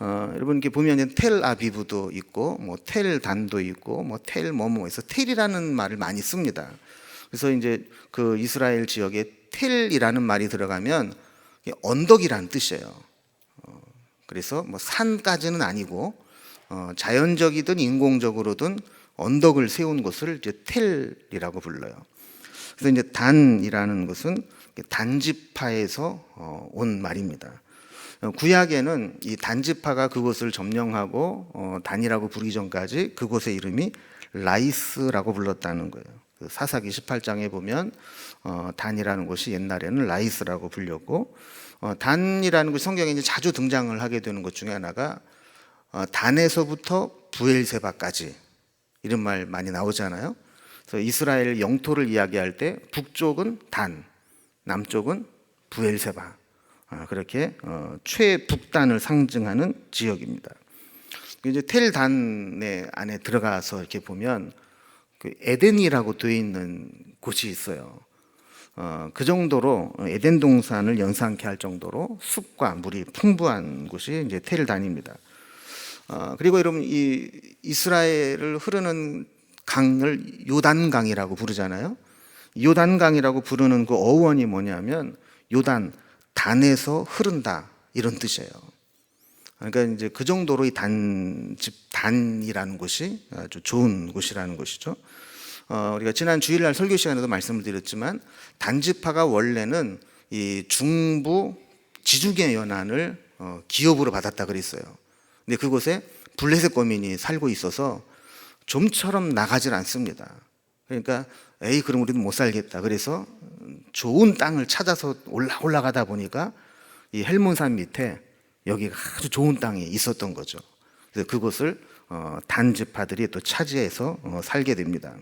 여러분 이렇게 보면 텔아비브도 있고 뭐 텔단도 있고 뭐 텔 뭐뭐해서 텔이라는 말을 많이 씁니다. 그래서 이제 그 이스라엘 지역에 텔이라는 말이 들어가면 언덕이라는 뜻이에요. 그래서 뭐 산까지는 아니고 자연적이든 인공적으로든 언덕을 세운 곳을 이제 텔이라고 불러요. 그래서 이제 단이라는 것은 단지파에서 온 말입니다. 구약에는 이 단지파가 그곳을 점령하고 단이라고 부르기 전까지 그곳의 이름이 라이스라고 불렀다는 거예요. 사사기 18장에 보면 단이라는 곳이 옛날에는 라이스라고 불렸고 단이라는 것이 성경에 이제 자주 등장을 하게 되는 것 중에 하나가 단에서부터 부엘세바까지 이런 말 많이 나오잖아요. 그래서 이스라엘 영토를 이야기할 때 북쪽은 단, 남쪽은 부엘세바. 그렇게 최북단을 상징하는 지역입니다. 이제 텔단의 안에 들어가서 이렇게 보면 그 에덴이라고 되어 있는 곳이 있어요. 그 정도로 에덴 동산을 연상케 할 정도로 숲과 물이 풍부한 곳이 이제 텔단입니다. 그리고 여러분 이 이스라엘을 흐르는 강을 요단강이라고 부르잖아요. 요단강이라고 부르는 그 어원이 뭐냐면 요단 단에서 흐른다 이런 뜻이에요. 그러니까 이제 그 정도로 이 단이라는 곳이 아주 좋은 곳이라는 것이죠. 우리가 지난 주일날 설교 시간에도 말씀을 드렸지만 단지파가 원래는 이 중부 지중해 연안을 기업으로 받았다 그랬어요. 근데 그곳에 블레셋 거민이 살고 있어서 좀처럼 나가질 않습니다. 그러니까 그럼 우리는 못 살겠다. 그래서 좋은 땅을 찾아서 올라가다 보니까 이 헬몬산 밑에 여기가 아주 좋은 땅이 있었던 거죠. 그래서 그곳을 단지파들이 또 차지해서 살게 됩니다.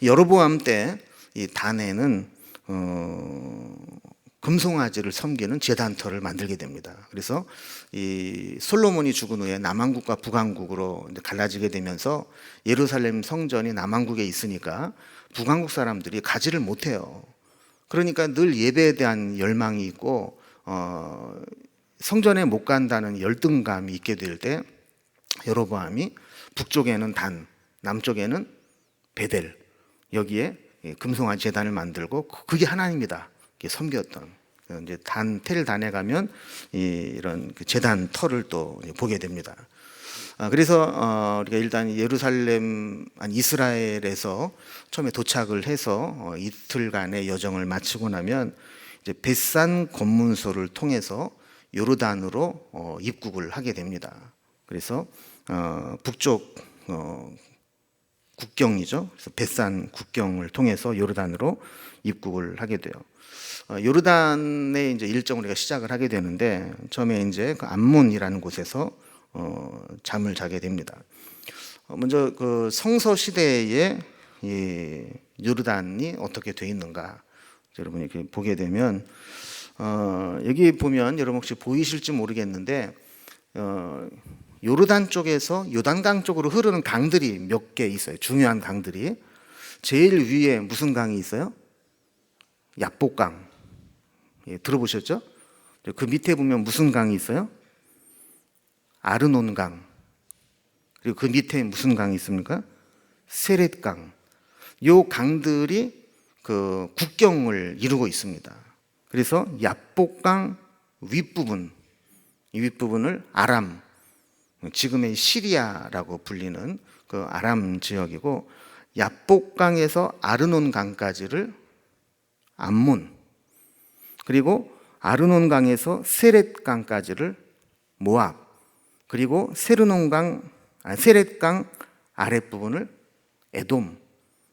여로보암 때 이 단에는 금송아지를 섬기는 제단터를 만들게 됩니다. 그래서 이 솔로몬이 죽은 후에 남왕국과 북왕국으로 갈라지게 되면서 예루살렘 성전이 남왕국에 있으니까 북왕국 사람들이 가지를 못해요. 그러니까 늘 예배에 대한 열망이 있고 성전에 못 간다는 열등감이 있게 될 때 여로보암이 북쪽에는 단, 남쪽에는 베델 여기에 금송아지 제단을 만들고 그게 하나님이다 섬겼던 이제 텔단에 가면 이런 제단 터를 또 보게 됩니다. 그래서 우리가 일단 예루살렘 이스라엘에서 처음에 도착을 해서 이틀간의 여정을 마치고 나면 이제 벳산 검문소를 통해서 요르단으로 입국을 하게 됩니다. 그래서 북쪽 국경이죠. 그래서 벳산 국경을 통해서 요르단으로 입국을 하게 돼요. 요르단의 이제 일정을 우리가 시작을 하게 되는데 처음에 이제 그 암몬이라는 곳에서 잠을 자게 됩니다. 먼저 그 성서 시대에 이 요르단이 어떻게 돼 있는가 여러분이 이렇게 보게 되면 여기 보면 여러분 혹시 보이실지 모르겠는데 요르단 쪽에서 요단강 쪽으로 흐르는 강들이 몇 개 있어요. 중요한 강들이. 제일 위에 무슨 강이 있어요? 야복강. 예, 들어보셨죠? 그 밑에 보면 무슨 강이 있어요? 아르논강. 그리고 그 밑에 무슨 강이 있습니까? 세렛강. 요 강들이 그 국경을 이루고 있습니다. 그래서 야복강 윗부분, 이 윗부분을 아람, 지금의 시리아라고 불리는 그 아람 지역이고, 야복강에서 아르논강까지를 암몬, 그리고 아르논강에서 세렛강까지를 모압, 그리고 세렛강 아랫부분을 에돔,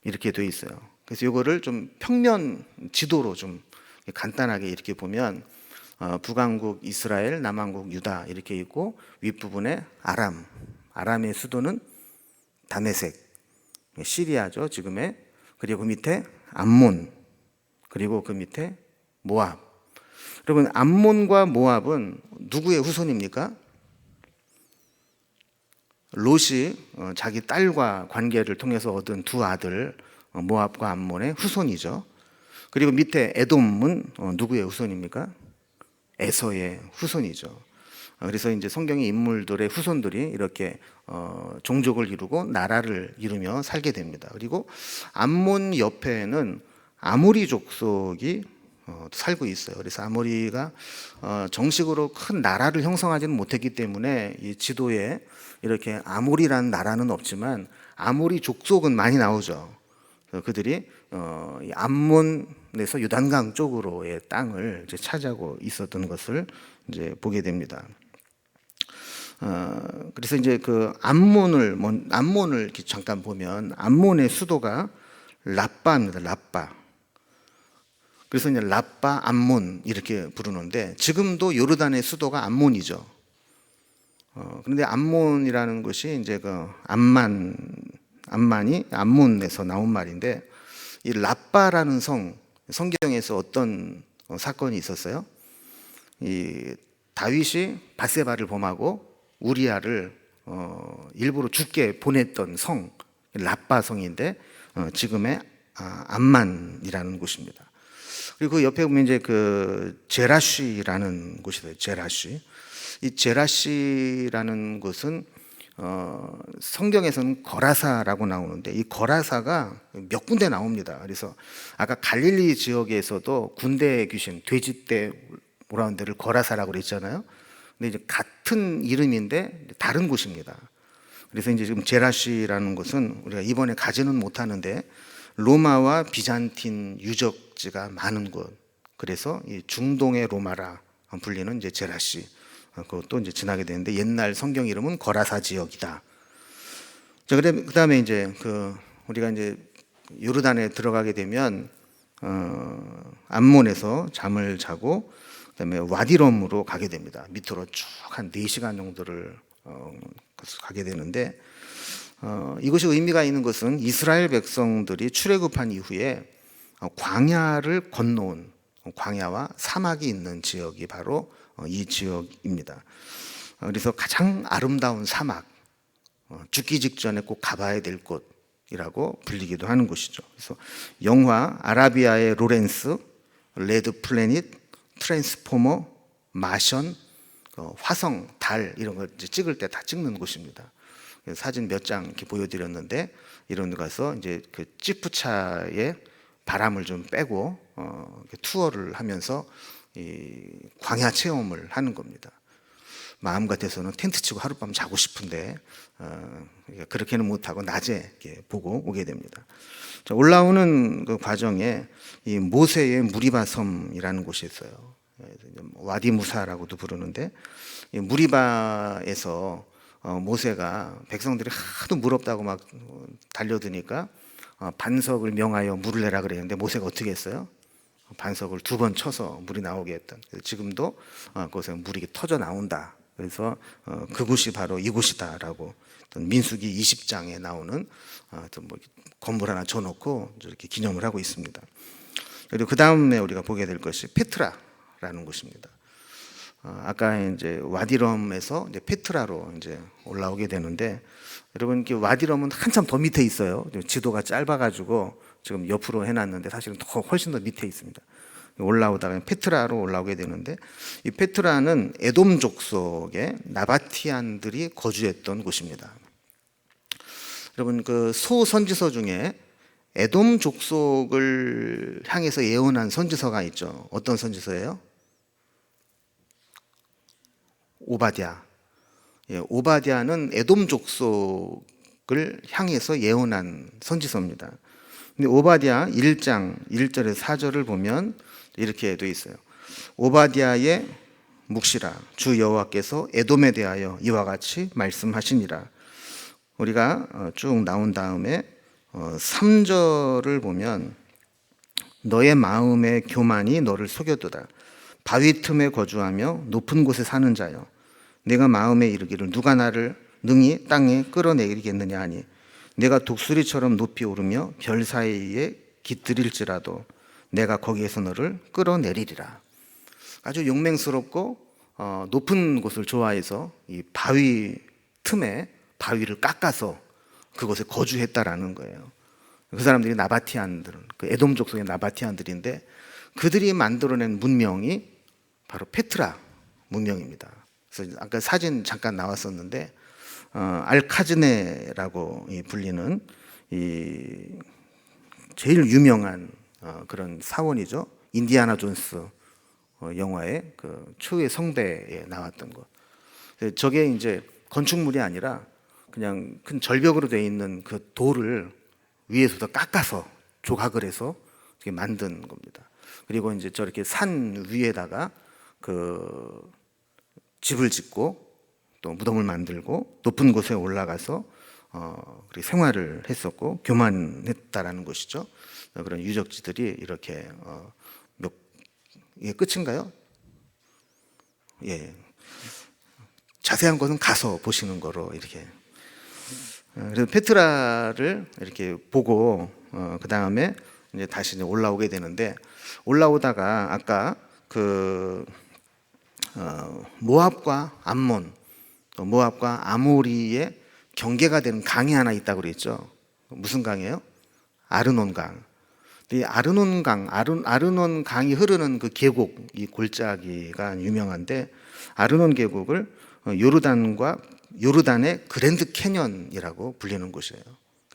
이렇게 돼 있어요. 그래서 이거를 좀 평면 지도로 좀 간단하게 이렇게 보면 북왕국 이스라엘, 남왕국 유다 이렇게 있고, 윗부분에 아람의 수도는 다메섹, 시리아죠 지금의. 그리고 그 밑에 암몬, 그리고 그 밑에 모압. 여러분, 암몬과 모압은 누구의 후손입니까? 롯이 자기 딸과 관계를 통해서 얻은 두 아들 모압과 암몬의 후손이죠. 그리고 밑에 에돔은 누구의 후손입니까? 에서의 후손이죠. 그래서 이제 성경의 인물들의 후손들이 이렇게 종족을 이루고 나라를 이루며 살게 됩니다. 그리고 암몬 옆에는 아모리 족속이 살고 있어요. 그래서 아모리가 정식으로 큰 나라를 형성하지는 못했기 때문에 이 지도에 이렇게 아모리라는 나라는 없지만 아모리 족속은 많이 나오죠. 그들이 암몬에서 요단강 쪽으로의 땅을 이제 차지하고 있었던 것을 이제 보게 됩니다. 그래서 이제 그 암몬을 이렇게 잠깐 보면 암몬의 수도가 라빠입니다. 라빠. 그래서 이제 라빠 암몬 이렇게 부르는데, 지금도 요르단의 수도가 암몬이죠. 그런데 암몬이라는 것이 이제 그 암만이 암몬에서 나온 말인데, 이 라빠라는 성경에서 어떤 사건이 있었어요? 이 다윗이 밧세바를 범하고 우리아를 일부러 죽게 보냈던 성, 라빠 성인데 지금의 암만이라는 곳입니다. 그리고 그 옆에 보면 이제 그 제라시라는 곳이 있어요. 제라시. 이 제라시라는 곳은 성경에서는 거라사라고 나오는데, 이 거라사가 몇 군데 나옵니다. 그래서 아까 갈릴리 지역에서도 군대 귀신, 돼지떼 뭐라는 데를 거라사라고 그랬잖아요. 근데 이제 같은 이름인데 다른 곳입니다. 그래서 이제 지금 제라시라는 곳은 우리가 이번에 가지는 못하는데 로마와 비잔틴 유적지가 많은 곳. 그래서 이 중동의 로마라 불리는 이제 제라시. 그것도 이제 지나게 되는데 옛날 성경 이름은 거라사 지역이다. 자, 그다음에 이제 우리가 이제 요르단에 들어가게 되면 암몬에서 잠을 자고 그다음에 와디럼으로 가게 됩니다. 밑으로 쭉 한 4시간 정도를 가게 되는데, 이것이 의미가 있는 것은 이스라엘 백성들이 출애굽한 이후에 광야를 건너온, 광야와 사막이 있는 지역이 바로 이 지역입니다. 그래서 가장 아름다운 사막, 죽기 직전에 꼭 가봐야 될 곳이라고 불리기도 하는 곳이죠. 그래서 영화 아라비아의 로렌스, 레드 플래닛, 트랜스포머, 마션, 화성, 달 이런 거 찍을 때 다 찍는 곳입니다. 사진 몇 장 이렇게 보여드렸는데, 이런 데 가서 이제 그 지프차에 바람을 좀 빼고 투어를 하면서 이 광야 체험을 하는 겁니다. 마음 같아서는 텐트 치고 하룻밤 자고 싶은데 그렇게는 못하고 낮에 이렇게 보고 오게 됩니다. 자, 올라오는 그 과정에 이 모세의 무리바 섬이라는 곳이 있어요. 와디 무사라고도 부르는데, 이 무리바에서 모세가 백성들이 하도 무럽다고 막 달려드니까 반석을 명하여 물을 내라 그랬는데 모세가 어떻게 했어요? 반석을 2번 쳐서 물이 나오게 했던. 지금도 그곳에 물이 터져 나온다. 그래서 그곳이 바로 이곳이다라고 민수기 20장에 나오는 뭐 건물 하나 쳐놓고 이렇게 기념을 하고 있습니다. 그리고 그 다음에 우리가 보게 될 것이 페트라라는 곳입니다. 아까 이제 와디럼에서 이제 페트라로 이제 올라오게 되는데, 여러분 와디럼은 한참 더 밑에 있어요. 지도가 짧아가지고 지금 옆으로 해놨는데 사실은 훨씬 더 밑에 있습니다. 올라오다가 페트라로 올라오게 되는데, 이 페트라는 에돔 족속의 나바티안들이 거주했던 곳입니다. 여러분 그 소선지서 중에 에돔 족속을 향해서 예언한 선지서가 있죠. 어떤 선지서예요? 오바댜. 오바댜는 에돔 족속을 향해서 예언한 선지서입니다. 근데 오바댜 1장 1절에서 4절을 보면 이렇게 되어 있어요. 오바댜의 묵시라, 주 여호와께서 에돔에 대하여 이와 같이 말씀하시니라. 우리가 쭉 나온 다음에 3절을 보면, 너의 마음의 교만이 너를 속였도다. 바위 틈에 거주하며 높은 곳에 사는 자여, 내가 마음에 이르기를 누가 나를 능히 땅에 끌어내리겠느냐 하니, 내가 독수리처럼 높이 오르며 별 사이에 깃들일지라도 내가 거기에서 너를 끌어내리리라. 아주 용맹스럽고 높은 곳을 좋아해서 이 바위 틈에 바위를 깎아서 그곳에 거주했다라는 거예요. 그 사람들이 나바티안들, 그 에돔 족속의 나바티안들인데, 그들이 만들어낸 문명이 바로 페트라 문명입니다. 그래서 아까 사진 잠깐 나왔었는데, 알카즈네라고 불리는 이 제일 유명한 그런 사원이죠. 인디아나 존스 영화의 그 초유의 성배에 나왔던 것. 저게 이제 건축물이 아니라 그냥 큰 절벽으로 되어 있는 그 돌을 위에서부터 깎아서 조각을 해서 만든 겁니다. 그리고 이제 저렇게 산 위에다가 그 집을 짓고 또 무덤을 만들고 높은 곳에 올라가서 그렇게 생활을 했었고 교만했다라는 것이죠. 그런 유적지들이 이렇게 이게 끝인가요? 예. 자세한 것은 가서 보시는 거로 이렇게. 그래서 페트라를 이렇게 보고 그 다음에 이제 다시 이제 올라오게 되는데, 올라오다가 아까 그 모압과 암몬, 모압과 아모리의 경계가 되는 강이 하나 있다고 그랬죠. 무슨 강이에요? 아르논 강. 이 아르논 강, 아르논 강이 흐르는 그 계곡, 이 골짜기가 유명한데, 아르논 계곡을 요르단의 그랜드 캐년이라고 불리는 곳이에요.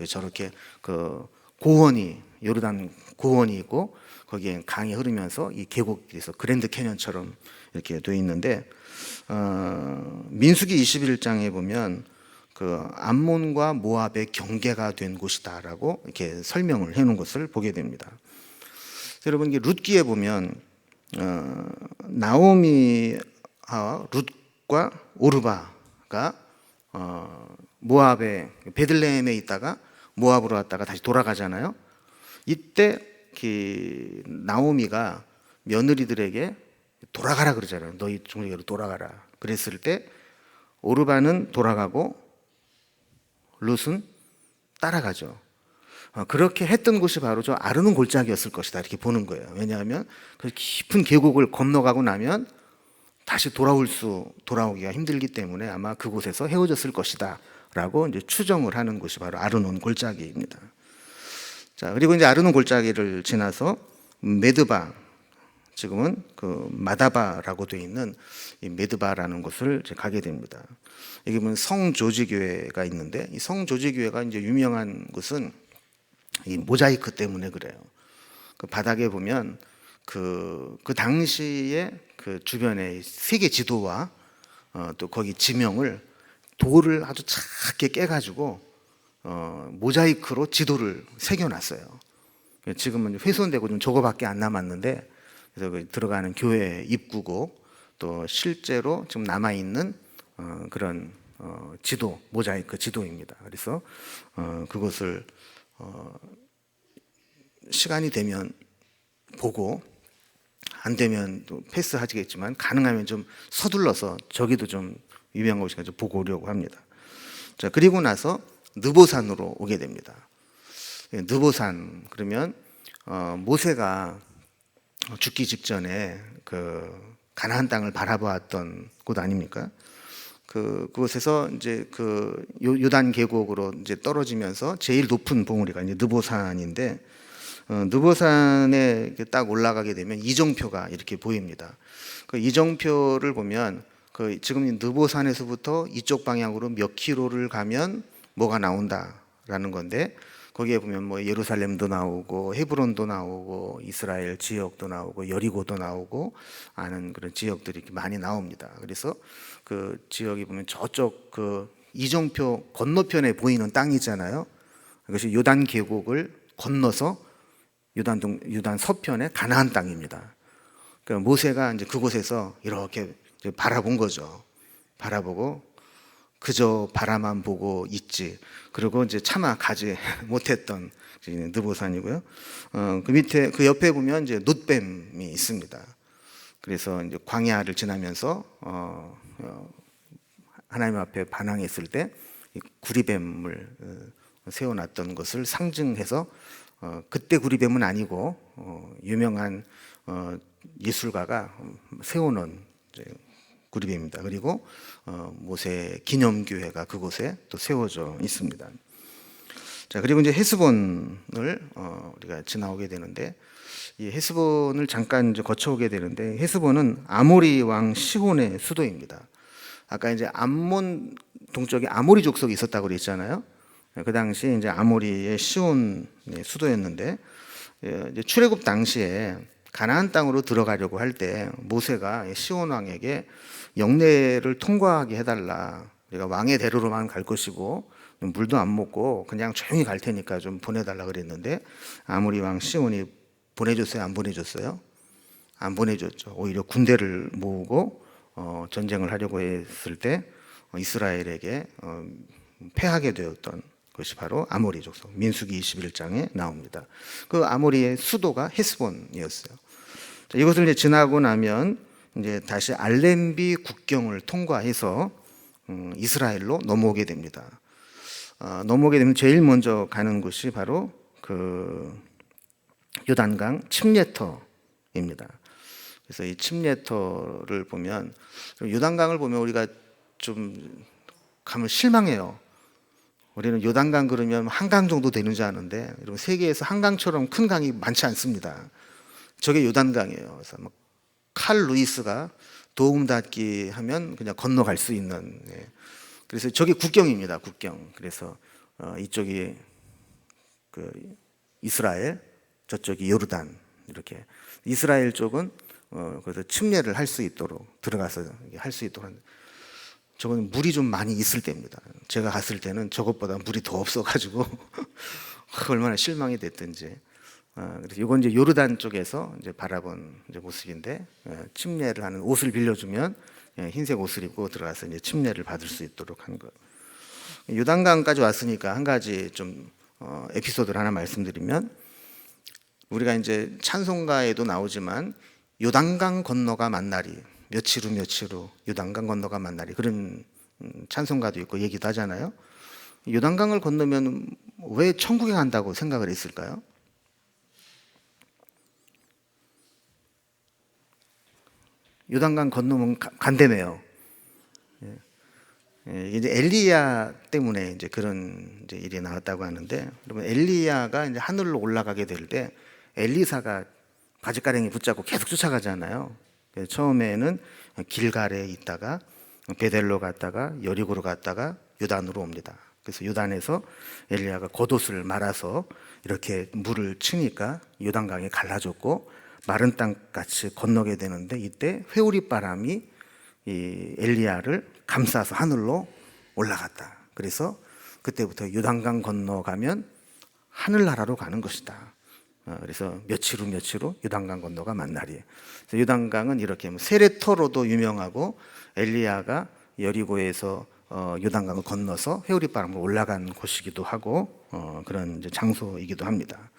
저렇게 그 고원이, 요르단 고원이 있고 거기에 강이 흐르면서 이 계곡에서 그랜드 캐년처럼 이렇게 되어 있는데, 민수기 21장에 보면 그 암몬과 모압의 경계가 된 곳이다라고 이렇게 설명을 해놓은 것을 보게 됩니다. 여러분 룻기에 보면 나오미와 룻과 오르바가 모압의 베들레헴에 있다가 모압으로 왔다가 다시 돌아가잖아요. 이때 그 나오미가 며느리들에게 돌아가라 그러잖아요. 너희 종에게로 돌아가라. 그랬을 때 오르바는 돌아가고 룻은 따라가죠. 그렇게 했던 곳이 바로 저 아르논 골짜기였을 것이다 이렇게 보는 거예요. 왜냐하면 그 깊은 계곡을 건너가고 나면 다시 돌아오기가 힘들기 때문에 아마 그곳에서 헤어졌을 것이다 라고 이제 추정을 하는 곳이 바로 아르논 골짜기입니다. 자, 그리고 이제 아르논 골짜기를 지나서 메드바, 지금은 그 마다바라고 되어 있는 이 메드바라는 곳을 이제 가게 됩니다. 여기 보면 성조지교회가 있는데, 이 성조지교회가 이제 유명한 곳은 이 모자이크 때문에 그래요. 그 바닥에 보면 그 당시에 그 주변의 세계 지도와 또 거기 지명을 돌을 아주 작게 깨가지고 모자이크로 지도를 새겨놨어요. 지금은 훼손되고 좀 저거밖에 안 남았는데, 그래서 그 들어가는 교회 입구고 또 실제로 지금 남아 있는 그런 지도, 모자이크 지도입니다. 그래서 그것을 시간이 되면 보고, 안 되면 또 패스하시겠지만 가능하면 좀 서둘러서 저기도 좀 유명한 곳이니까 좀 보고 오려고 합니다. 자, 그리고 나서 느보산으로 오게 됩니다. 느보산 그러면 모세가 죽기 직전에 그 가나안 땅을 바라보았던 곳 아닙니까? 그곳에서 이제 그 요단 계곡으로 이제 떨어지면서 제일 높은 봉우리가 이제 느보산인데, 느보산에 딱 올라가게 되면 이정표가 이렇게 보입니다. 그 이정표를 보면 그 지금 느보산에서부터 이쪽 방향으로 몇 킬로를 가면 뭐가 나온다라는 건데, 거기에 보면 뭐 예루살렘도 나오고 헤브론도 나오고 이스라엘 지역도 나오고 여리고도 나오고 아는 그런 지역들이 이렇게 많이 나옵니다. 그래서 그 지역이 보면 저쪽 그 이정표 건너편에 보이는 땅이잖아요. 그것이 요단 계곡을 건너서 요단 서편의 가나안 땅입니다. 그러니까 모세가 이제 그곳에서 이렇게 바라본 거죠. 바라보고 그저 바라만 보고 있지. 그리고 이제 차마 가지 못했던 느보산이고요. 그 밑에 그 옆에 보면 이제 놋뱀이 있습니다. 그래서 이제 광야를 지나면서 하나님 앞에 반항했을 때 구리뱀을 세워놨던 것을 상징해서 그때 구리뱀은 아니고 유명한 예술가가 세워놓은 구리뱀입니다. 그리고 모세 기념교회가 그곳에 또 세워져 있습니다. 자, 그리고 이제 헤스본을 우리가 지나오게 되는데, 이 헤스본을 잠깐 이제 거쳐오게 되는데, 헤스본은 아모리 왕 시혼의 수도입니다. 아까 이제 암몬 동쪽에 아모리 족속이 있었다고 그랬잖아요. 그 당시 이제 아모리의 시혼의 수도였는데, 이제 출애굽 당시에 가나안 땅으로 들어가려고 할 때 모세가 시온 왕에게 영내를 통과하게 해달라. 내가 왕의 대로로만 갈 것이고 물도 안 먹고 그냥 조용히 갈 테니까 좀 보내달라 그랬는데, 아모리 왕 시온이 보내줬어요? 안 보내줬어요? 안 보내줬죠. 오히려 군대를 모으고 전쟁을 하려고 했을 때 이스라엘에게 패하게 되었던 것이 바로 아모리 족속. 민수기 21장에 나옵니다. 그 아모리의 수도가 헤스본이었어요. 자, 이것을 이제 지나고 나면 이제 다시 알렘비 국경을 통과해서 이스라엘로 넘어오게 됩니다. 넘어오게 되면 제일 먼저 가는 곳이 바로 그 요단강 침례터입니다. 그래서 이 침례터를 보면, 요단강을 보면 우리가 좀 가면 실망해요. 우리는 요단강 그러면 한강 정도 되는 줄 아는데, 여러분 세계에서 한강처럼 큰 강이 많지 않습니다. 저게 요단강이에요. 그래서 막 칼 루이스가 도움 닫기 하면 그냥 건너갈 수 있는. 그래서 저게 국경입니다. 국경. 그래서 이쪽이 그 이스라엘, 저쪽이 요르단. 이렇게 이스라엘 쪽은 그래서 침례를 할 수 있도록 들어가서 할 수 있도록 하는. 저건 물이 좀 많이 있을 때입니다. 제가 갔을 때는 저것보다 물이 더 없어가지고 얼마나 실망이 됐든지. 그래서 이건 이제 요르단 쪽에서 이제 바라본 이제 모습인데, 침례를 하는 옷을 빌려주면 흰색 옷을 입고 들어가서 이제 침례를 받을 수 있도록 한 것. 요단강까지 왔으니까 한 가지 좀 에피소드를 하나 말씀드리면, 우리가 이제 찬송가에도 나오지만 요단강 건너가 만나리, 며칠 후 요단강 건너가 만나리, 그런 찬송가도 있고 얘기도 하잖아요. 요단강을 건너면 왜 천국에 간다고 생각을 했을까요? 요단강 건너면 간다며요. 이제 엘리야 때문에 이제 그런 이제 일이 나왔다고 하는데, 여러분 엘리야가 이제 하늘로 올라가게 될 때 엘리사가 바짓가랭이 붙잡고 계속 쫓아가잖아요. 처음에는 길갈에 있다가 베델로 갔다가 여리고로 갔다가 요단으로 옵니다. 그래서 요단에서 엘리야가 겉옷을 말아서 이렇게 물을 치니까 요단강이 갈라졌고 마른 땅같이 건너게 되는데, 이때 회오리 바람이 이 엘리야를 감싸서 하늘로 올라갔다. 그래서 그때부터 요단강 건너가면 하늘나라로 가는 것이다. 그래서 며칠 후 요단강 건너가 만나리. 요단강은 이렇게 세례터로도 유명하고, 엘리야가 여리고에서 요단강을 건너서 회오리 바람으로 올라간 곳이기도 하고 그런 이제 장소이기도 합니다.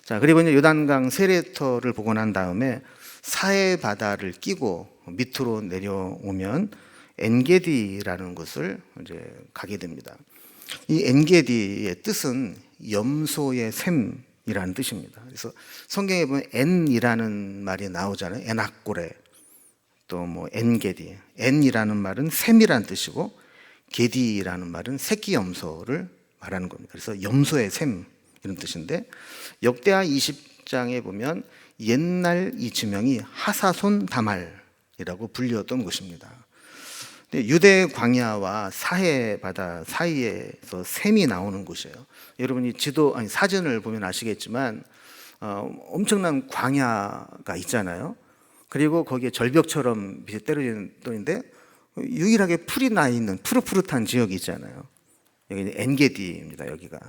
자, 그리고 이제 요단강 세례터를 보고 난 다음에 사해 바다를 끼고 밑으로 내려오면 엔게디라는 곳을 이제 가게 됩니다. 이 엔게디의 뜻은 염소의 샘이라는 뜻입니다. 그래서 성경에 보면 엔이라는 말이 나오잖아요. 엔악고레, 또 뭐 엔게디. 엔이라는 말은 샘이라는 뜻이고, 게디라는 말은 새끼 염소를 말하는 겁니다. 그래서 염소의 샘 이런 뜻인데, 역대하 20장에 보면 옛날 이 지명이 하사손 다말이라고 불렸던 곳입니다. 유대 광야와 사해 바다 사이에서 샘이 나오는 곳이에요. 여러분이 사진을 보면 아시겠지만 엄청난 광야가 있잖아요. 그리고 거기에 절벽처럼 밑에 떨어지는 돌인데 유일하게 풀이 나 있는 푸릇푸릇한 지역이 있잖아요. 여기는 엔게디입니다. 여기가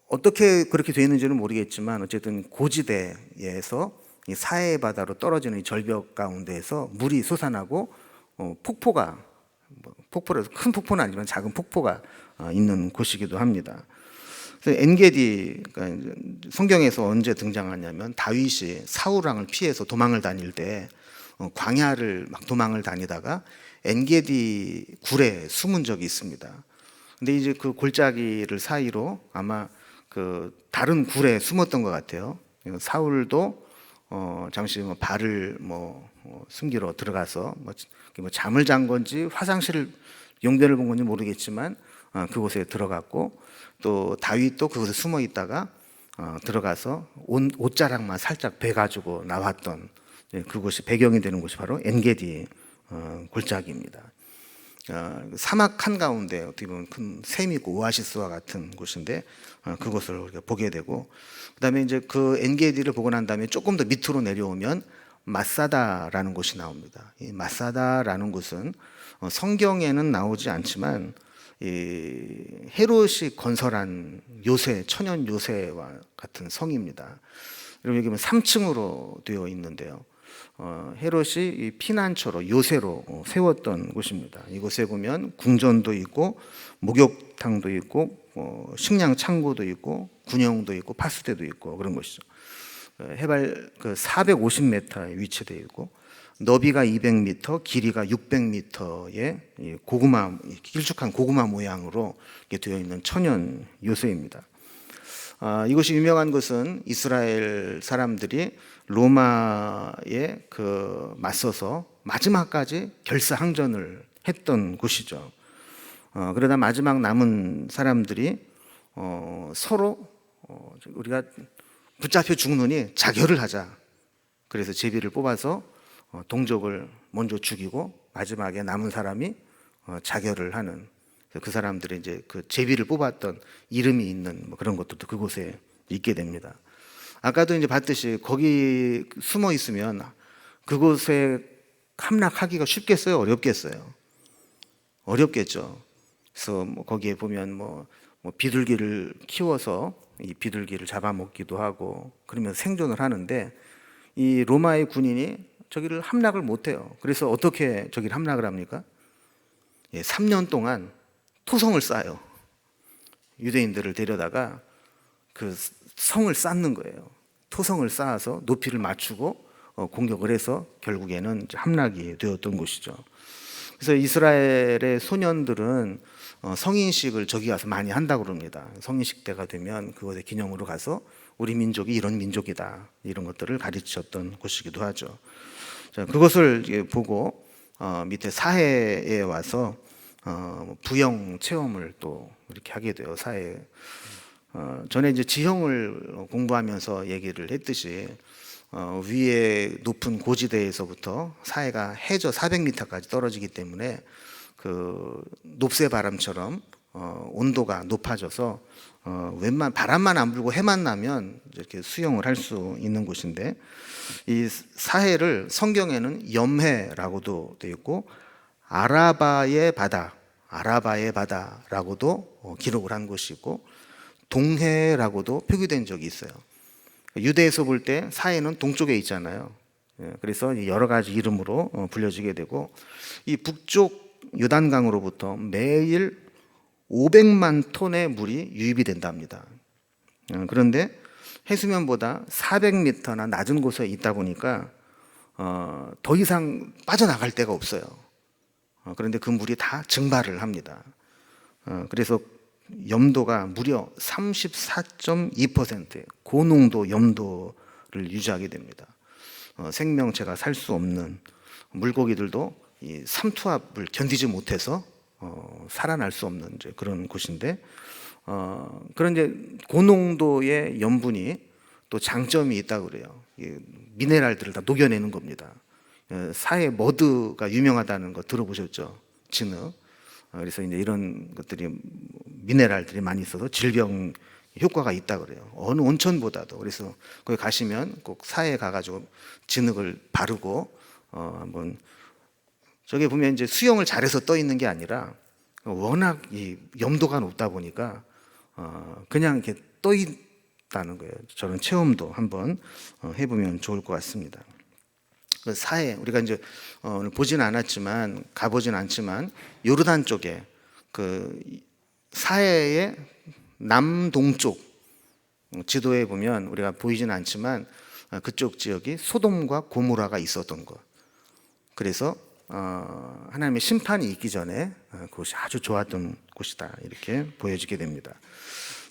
어떻게 그렇게 되어 있는지는 모르겠지만 어쨌든 고지대에서 이 사해 바다로 떨어지는 이 절벽 가운데에서 물이 솟아나고 폭포가 폭포라서 큰 폭포는 아니지만 작은 폭포가 있는 곳이기도 합니다. 그래서 엔게디가 성경에서 언제 등장하냐면 다윗이 사울 왕을 피해서 도망을 다닐 때 광야를 막 도망을 다니다가 엔게디 굴에 숨은 적이 있습니다. 근데 이제 그 골짜기를 사이로 아마 그 다른 굴에 숨었던 것 같아요. 사울도 잠시 발을 숨기러 들어가서 잠을 잔 건지 화장실 용변을 본 건지 모르겠지만 그곳에 들어갔고, 또 다윗도 그곳에 숨어 있다가 들어가서 옷자락만 살짝 베가지고 나왔던 그곳이 배경이 되는 곳이 바로 엔게디 골짜기입니다. 사막 한가운데 어떻게 보면 큰 샘이고 오아시스와 같은 곳인데 그곳을 우리가 보게 되고, 그다음에 이제 그 엔게디를 보고 난 다음에 조금 더 밑으로 내려오면 마사다라는 곳이 나옵니다. 이 마사다라는 곳은 성경에는 나오지 않지만 이 헤롯이 건설한 요새, 천연 요새와 같은 성입니다. 여러분 여기 보면 3층으로 되어 있는데요. 헤롯이 이 피난처로 요새로 세웠던 곳입니다. 이곳에 보면 궁전도 있고 목욕탕도 있고 식량 창고도 있고 군용도 있고 파수대도 있고 그런 곳이죠. 해발 450m에 위치되어 있고 너비가 200m, 길이가 600m의 길쭉한 고구마 모양으로 되어 있는 천연 요새입니다. 이곳이 유명한 것은 이스라엘 사람들이 로마에 맞서서 마지막까지 결사항전을 했던 곳이죠. 그러다 마지막 남은 사람들이 서로 우리가 붙잡혀 죽느니 자결을 하자. 그래서 제비를 뽑아서 동족을 먼저 죽이고 마지막에 남은 사람이 자결을 하는, 그 사람들이 이제 그 제비를 뽑았던 이름이 있는 그런 것들도 그곳에 있게 됩니다. 아까도 이제 봤듯이 거기 숨어 있으면 그곳에 함락하기가 쉽겠어요? 어렵겠어요? 어렵겠죠. 그래서 거기에 보면 비둘기를 키워서 이 비둘기를 잡아먹기도 하고 그러면 생존을 하는데, 이 로마의 군인이 저기를 함락을 못해요. 그래서 어떻게 저기를 함락을 합니까? 3년 동안 토성을 쌓아요. 유대인들을 데려다가 그 성을 쌓는 거예요. 토성을 쌓아서 높이를 맞추고 공격을 해서 결국에는 함락이 되었던 곳이죠. 그래서 이스라엘의 소년들은 성인식을 저기 가서 많이 한다고 그럽니다. 성인식 때가 되면 그것의 기념으로 가서 우리 민족이 이런 민족이다, 이런 것들을 가르쳤던 곳이기도 하죠. 자, 그것을 보고 밑에 사해에 와서 부영 체험을 또 이렇게 하게 돼요. 사해. 전에 이제 지형을 공부하면서 얘기를 했듯이 위에 높은 고지대에서부터 사해가 해저 400m까지 떨어지기 때문에 그 높새 바람처럼 온도가 높아져서 바람만 안 불고 해만 나면 이렇게 수영을 할 수 있는 곳인데, 이 사해를 성경에는 염해라고도 되어 있고 아라바의 바다라고도 기록을 한 곳이 있고 동해라고도 표기된 적이 있어요. 유대에서 볼 때 사해는 동쪽에 있잖아요. 그래서 여러 가지 이름으로 불려지게 되고, 이 북쪽 요단강으로부터 매일 500만 톤의 물이 유입이 된답니다. 그런데 해수면보다 400m나 낮은 곳에 있다 보니까 더 이상 빠져나갈 데가 없어요. 그런데 그 물이 다 증발을 합니다. 그래서 염도가 무려 34.2%의 고농도 염도를 유지하게 됩니다. 생명체가 살 수 없는 물고기들도 이 삼투압을 견디지 못해서 살아날 수 없는 이제 그런 곳인데, 그런데 고농도의 염분이 또 장점이 있다고 그래요. 미네랄들을 다 녹여내는 겁니다. 사해 머드가 유명하다는 거 들어보셨죠? 진흙. 그래서 이제 이런 것들이 미네랄들이 많이 있어서 질병 효과가 있다 그래요. 어느 온천보다도. 그래서 거기 가시면 꼭 사해에 가가지고 진흙을 바르고 한번, 저게 보면 이제 수영을 잘해서 떠 있는 게 아니라 워낙 이 염도가 높다 보니까 그냥 이렇게 떠 있다는 거예요. 저런 체험도 한번 해보면 좋을 것 같습니다. 그 사해, 우리가 이제 오늘 보진 않았지만, 가보진 않지만 요르단 쪽에 그 사해의 남동쪽 지도에 보면 우리가 보이진 않지만 그쪽 지역이 소돔과 고모라가 있었던 것. 그래서 하나님의 심판이 있기 전에 그곳이 아주 좋았던 곳이다, 이렇게 보여지게 됩니다.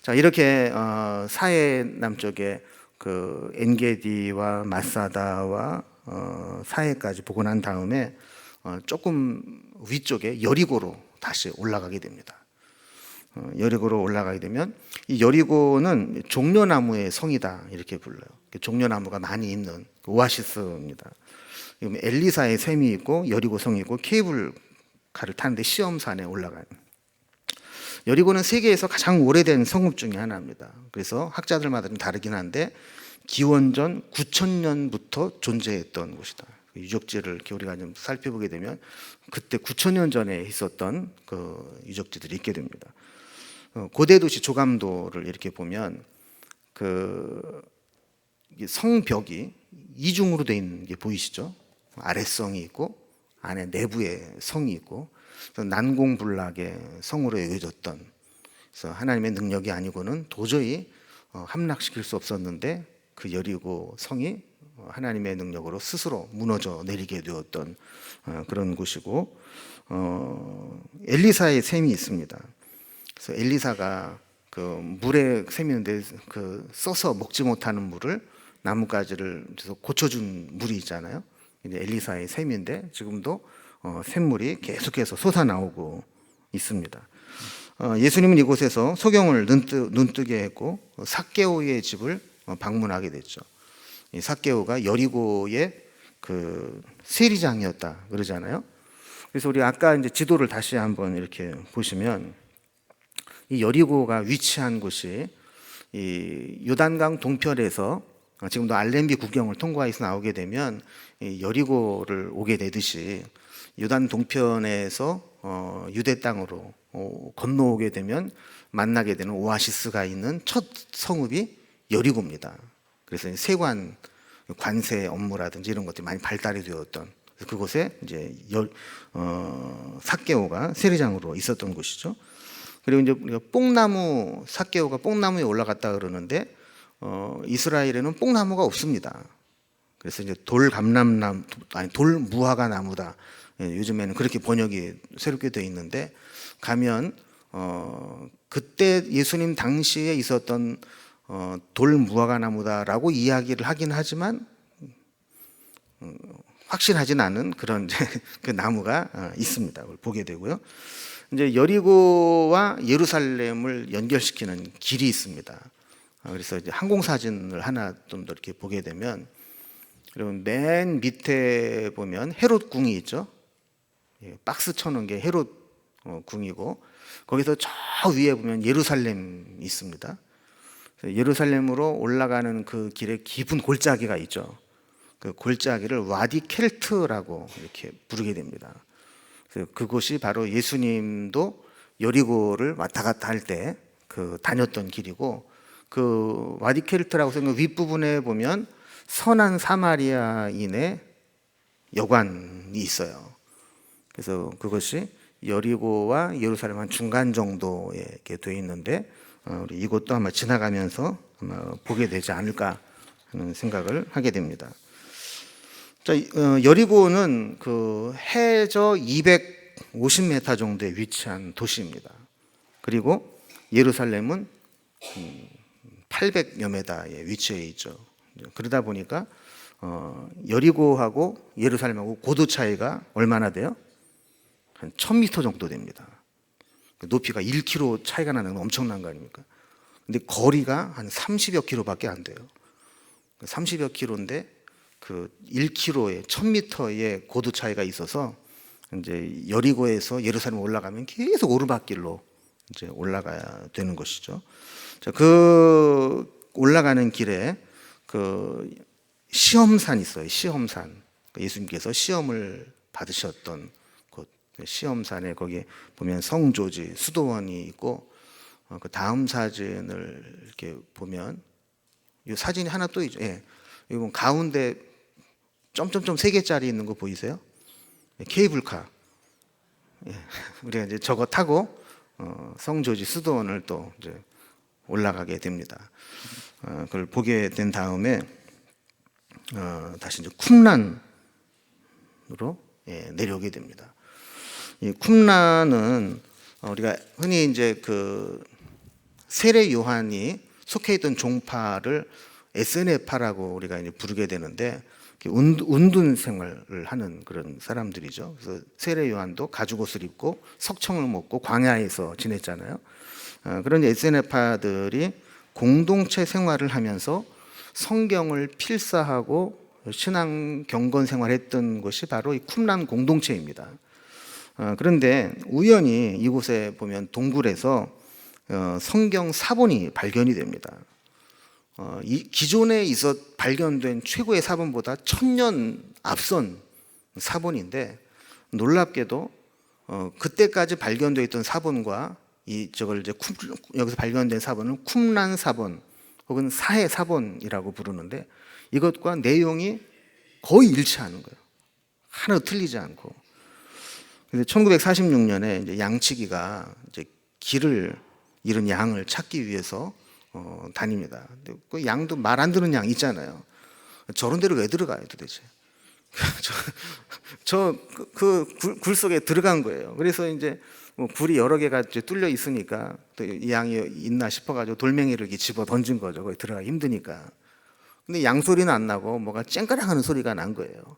자, 이렇게 사해 남쪽에 그 엔게디와 마사다와 사해까지 보고 난 다음에 조금 위쪽에 여리고로 다시 올라가게 됩니다. 여리고로 올라가게 되면 이 여리고는 종려나무의 성이다, 이렇게 불러요. 종려나무가 많이 있는 오아시스입니다. 엘리사의 샘이 있고 여리고 성이 있고 케이블카를 타는데 시험산에 올라가요. 여리고는 세계에서 가장 오래된 성읍 중에 하나입니다. 그래서 학자들마다 좀 다르긴 한데 기원전 9,000년부터 존재했던 곳이다. 유적지를 이렇게 우리가 좀 살펴보게 되면 그때 9,000년 전에 있었던 그 유적지들이 있게 됩니다. 고대 도시 조감도를 이렇게 보면 그 성벽이 이중으로 되어 있는 게 보이시죠? 아래성이 있고 안에 내부에 성이 있고, 난공불락의 성으로 여겨졌던, 그래서 하나님의 능력이 아니고는 도저히 함락시킬 수 없었는데 그 여리고 성이 하나님의 능력으로 스스로 무너져 내리게 되었던 그런 곳이고, 엘리사의 샘이 있습니다. 그래서 엘리사가 그 물에 샘이 있는데 그 써서 먹지 못하는 물을 나뭇가지를 고쳐준 물이 있잖아요. 엘리사의 샘인데 지금도 샘물이 계속해서 솟아나오고 있습니다. 예수님은 이곳에서 소경을 눈뜨게 했고 삭개오의 집을 방문하게 됐죠. 이 삭개오가 여리고의 그 세리장이었다 그러잖아요. 그래서 우리 아까 이제 지도를 다시 한번 이렇게 보시면 이 여리고가 위치한 곳이 이 요단강 동편에서 지금도 알렘비 국경을 통과해서 나오게 되면 이 여리고를 오게 되듯이 요단 동편에서 유대 땅으로 건너오게 되면 만나게 되는 오아시스가 있는 첫 성읍이 여리고입니다. 그래서 세관 관세 업무라든지 이런 것들이 많이 발달이 되었던 그곳에 이제 삭개오가 세리장으로 있었던 곳이죠. 그리고 이제 우리가 뽕나무, 삭개오가 뽕나무에 올라갔다 그러는데 이스라엘에는 뽕나무가 없습니다. 그래서 이제 돌감람나무, 아니 돌무화과 나무다. 요즘에는 그렇게 번역이 새롭게 되어 있는데 가면 그때 예수님 당시에 있었던 돌무화과 나무다라고 이야기를 하긴 하지만 확실하진 않은 그런 그 나무가 있습니다. 그걸 보게 되고요. 이제 여리고와 예루살렘을 연결시키는 길이 있습니다. 그래서 이제 항공 사진을 하나 좀 더 이렇게 보게 되면, 여러분 맨 밑에 보면 헤롯 궁이 있죠. 박스 쳐놓은 게 헤롯 궁이고, 거기서 저 위에 보면 예루살렘이 있습니다. 예루살렘으로 올라가는 그 길에 깊은 골짜기가 있죠. 그 골짜기를 와디 켈트라고 이렇게 부르게 됩니다. 그래서 그곳이 바로 예수님도 여리고를 왔다 갔다 할 때 그 다녔던 길이고, 그 와디 켈트라고 해서 그 윗부분에 보면 선한 사마리아인의 여관이 있어요. 그래서 그것이 여리고와 예루살렘 한 중간 정도에 이렇게 되어 있는데 우리 이곳도 아마 지나가면서 아마 보게 되지 않을까 하는 생각을 하게 됩니다. 자, 여리고는 그 해저 150m 정도에 위치한 도시입니다. 그리고 예루살렘은 800여 미터에 위치해 있죠. 그러다 보니까 여리고하고 예루살렘하고 고도 차이가 얼마나 돼요? 한 1000m 정도 됩니다. 높이가 1km 차이가 나는 건 엄청난 거 아닙니까? 근데 거리가 한 30여 킬로밖에 안 돼요. 30여 킬로인데 그 1km에 1000m의 고도 차이가 있어서 이제 여리고에서 예루살렘 올라가면 계속 오르막길로 이제 올라가야 되는 것이죠. 자, 그 올라가는 길에 그 시험산 있어요. 시험산. 예수님께서 시험을 받으셨던 곳. 시험산에 거기 보면 성조지, 수도원이 있고 그 다음 사진을 이렇게 보면 이 사진이 하나 또 있죠. 예. 이건 가운데 점점점 3개짜리 있는 거 보이세요? 케이블카. 예. 우리가 이제 저거 타고 성조지 수도원을 또 이제 올라가게 됩니다. 그걸 보게 된 다음에 다시 이제 쿰란으로 내려오게 됩니다. 이 쿰란은 우리가 흔히 이제 그 세례 요한이 속해 있던 종파를 에스네파라고 우리가 이제 부르게 되는데 운둔 생활을 하는 그런 사람들이죠. 그래서 세례 요한도 가죽 옷을 입고 석청을 먹고 광야에서 지냈잖아요. 그런 에스네파들이 공동체 생활을 하면서 성경을 필사하고 신앙 경건 생활했던 것이 바로 이 쿰란 공동체입니다. 그런데 우연히 이곳에 보면 동굴에서 성경 사본이 발견이 됩니다. 이 기존에 발견된 최고의 사본보다 1000년 앞선 사본인데 놀랍게도 그때까지 발견되어 있던 사본과 저걸 이제 여기서 발견된 사본은 쿰란 사본 혹은 사해 사본이라고 부르는데 이것과 내용이 거의 일치하는 거예요. 하나도 틀리지 않고. 근데 1946년에 이제 양치기가 이제 길을 잃은 양을 찾기 위해서 다닙니다. 그 양도 말 안 듣는 양 있잖아요. 저런 데로 왜 들어가요, 도대체? 굴 속에 들어간 거예요. 그래서 이제 굴이 여러 개가 이제 뚫려 있으니까 또 이 양이 있나 싶어가지고 돌멩이를 이렇게 집어 던진 거죠. 거기 들어가기 힘드니까. 근데 양 소리는 안 나고 뭐가 쨍그랑하는 소리가 난 거예요.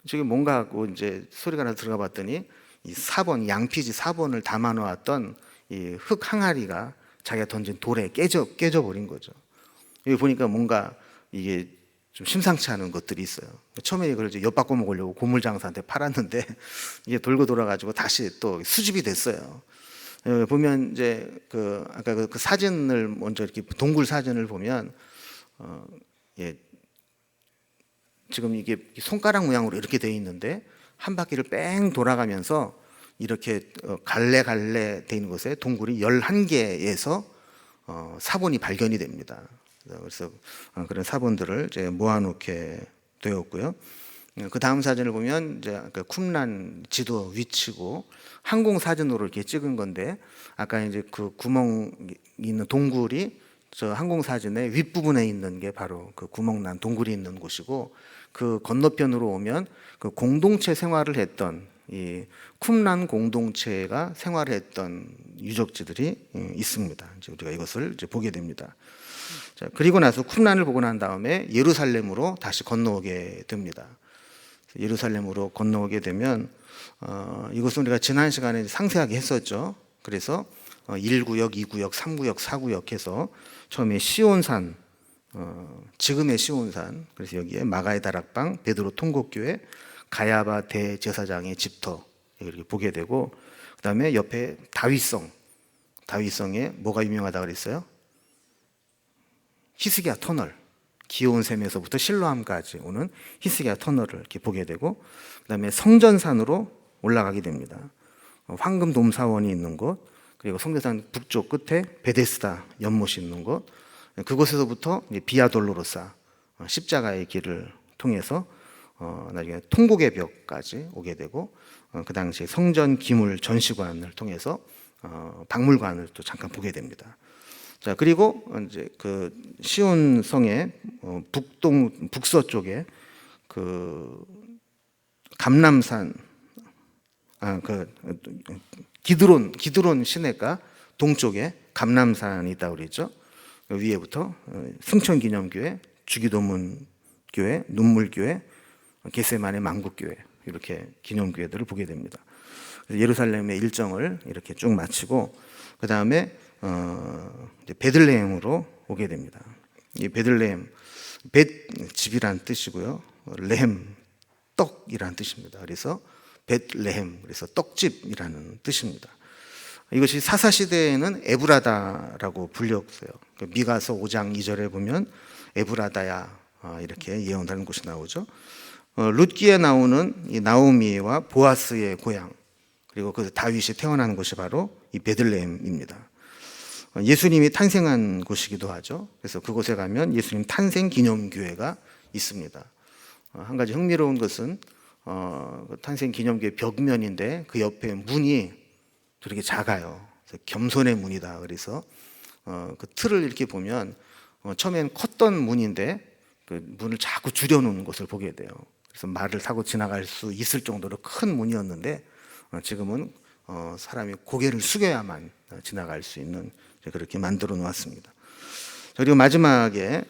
저게 뭔가 하고 이제 소리가 나서 들어가 봤더니 이 사본, 양피지 사본을 담아 놓았던 이 흙 항아리가 자기가 던진 돌에 깨져 버린 거죠. 여기 보니까 뭔가 이게 좀 심상치 않은 것들이 있어요. 처음에 이걸 이제 엿바꿔 먹으려고 고물장사한테 팔았는데 이게 돌고 돌아가지고 다시 또 수집이 됐어요. 여기 보면 이제 아까 그 사진을 먼저 이렇게 동굴 사진을 보면 예, 지금 이게 손가락 모양으로 이렇게 되어 있는데 한 바퀴를 뺑 돌아가면서 이렇게 갈래 돼 있는 곳에 동굴이 11개에서 사본이 발견이 됩니다. 그래서 그런 사본들을 이제 모아놓게 되었고요. 그 다음 사진을 보면 이제 쿰란 지도 위치고 항공 사진으로 이렇게 찍은 건데 아까 이제 그 구멍 있는 동굴이 저 항공 사진의 윗부분에 있는 게 바로 그 구멍 난 동굴이 있는 곳이고 그 건너편으로 오면 그 공동체 생활을 했던 이 쿰란 공동체가 생활했던 유적지들이 있습니다. 이제 우리가 이것을 이제 보게 됩니다. 자, 그리고 나서 쿰란을 보고 난 다음에 예루살렘으로 다시 건너오게 됩니다. 예루살렘으로 건너오게 되면 이것은 우리가 지난 시간에 상세하게 했었죠. 그래서 1구역, 2구역, 3구역, 4구역 해서 처음에 시온산, 지금의 시온산, 그래서 여기에 마가의 다락방, 베드로 통곡교회, 가야바 대제사장의 집터 이렇게 보게 되고 그 다음에 옆에 다윗성에 뭐가 유명하다고 그랬어요? 히스기야 터널, 기온샘에서부터 실로암까지 오는 히스기야 터널을 이렇게 보게 되고 그 다음에 성전산으로 올라가게 됩니다. 황금돔사원이 있는 곳, 그리고 성전산 북쪽 끝에 베데스다 연못이 있는 곳, 그곳에서부터 비아돌로로사 십자가의 길을 통해서 나중에 통곡의 벽까지 오게 되고 그 당시 성전 기물 전시관을 통해서 박물관을 또 잠깐 보게 됩니다. 자, 그리고 이제 그 시온 성의 북서쪽에 그 감람산 기드론 시내가 동쪽에 감람산이 있다고 그랬죠. 위에부터 승천기념교회, 주기도문교회, 눈물교회, 겟세마네 만국교회, 이렇게 기념교회들을 보게 됩니다. 예루살렘의 일정을 이렇게 쭉 마치고 그 다음에 베들레헴으로 오게 됩니다. 이 베들레헴, 벳 집이란 뜻이고요, 레헴 떡이란 뜻입니다. 그래서 벳레헴, 그래서 떡집이라는 뜻입니다. 이것이 사사 시대에는 에브라다라고 불렸어요. 미가서 5장 2절에 보면 에브라다야 이렇게 예언하는 곳이 나오죠. 룻기에 나오는 이 나오미와 보아스의 고향, 그리고 그 다윗이 태어난 곳이 바로 이 베들레헴입니다. 예수님이 탄생한 곳이기도 하죠. 그래서 그곳에 가면 예수님 탄생 기념교회가 있습니다. 한 가지 흥미로운 것은 탄생 기념교회 벽면인데 그 옆에 문이 되게 작아요. 그래서 겸손의 문이다. 그래서 그 틀을 이렇게 보면 처음엔 컸던 문인데 그 문을 자꾸 줄여놓은 것을 보게 돼요. 그래서 말을 타고 지나갈 수 있을 정도로 큰 문이었는데 지금은 사람이 고개를 숙여야만 지나갈 수 있는, 그렇게 만들어 놓았습니다. 그리고 마지막에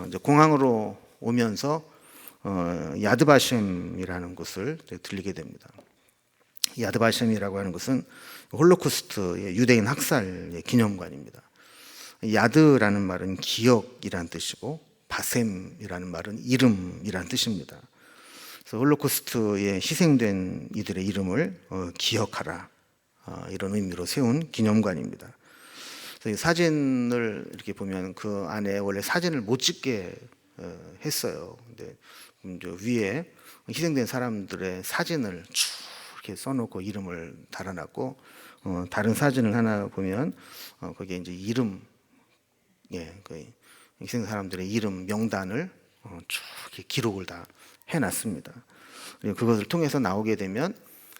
이제 공항으로 오면서 야드바셴이라는 곳을 들리게 됩니다. 야드바셴이라고 하는 것은 홀로코스트의 유대인 학살의 기념관입니다. 야드라는 말은 기억이란 뜻이고 바셈이라는 말은 이름이란 뜻입니다. 그래서 홀로코스트에 희생된 이들의 이름을 기억하라, 이런 의미로 세운 기념관입니다. 그래서 이 사진을 이렇게 보면 그 안에 원래 사진을 못 찍게 했어요. 근데 위에 희생된 사람들의 사진을 쭉 이렇게 써놓고 이름을 달아놨고, 다른 사진을 하나 보면 거기에 이제 이름, 그 희생된 사람들의 이름 명단을 쭉 이렇게 기록을 다 해놨습니다. 그리고 그것을 통해서 나오게 되면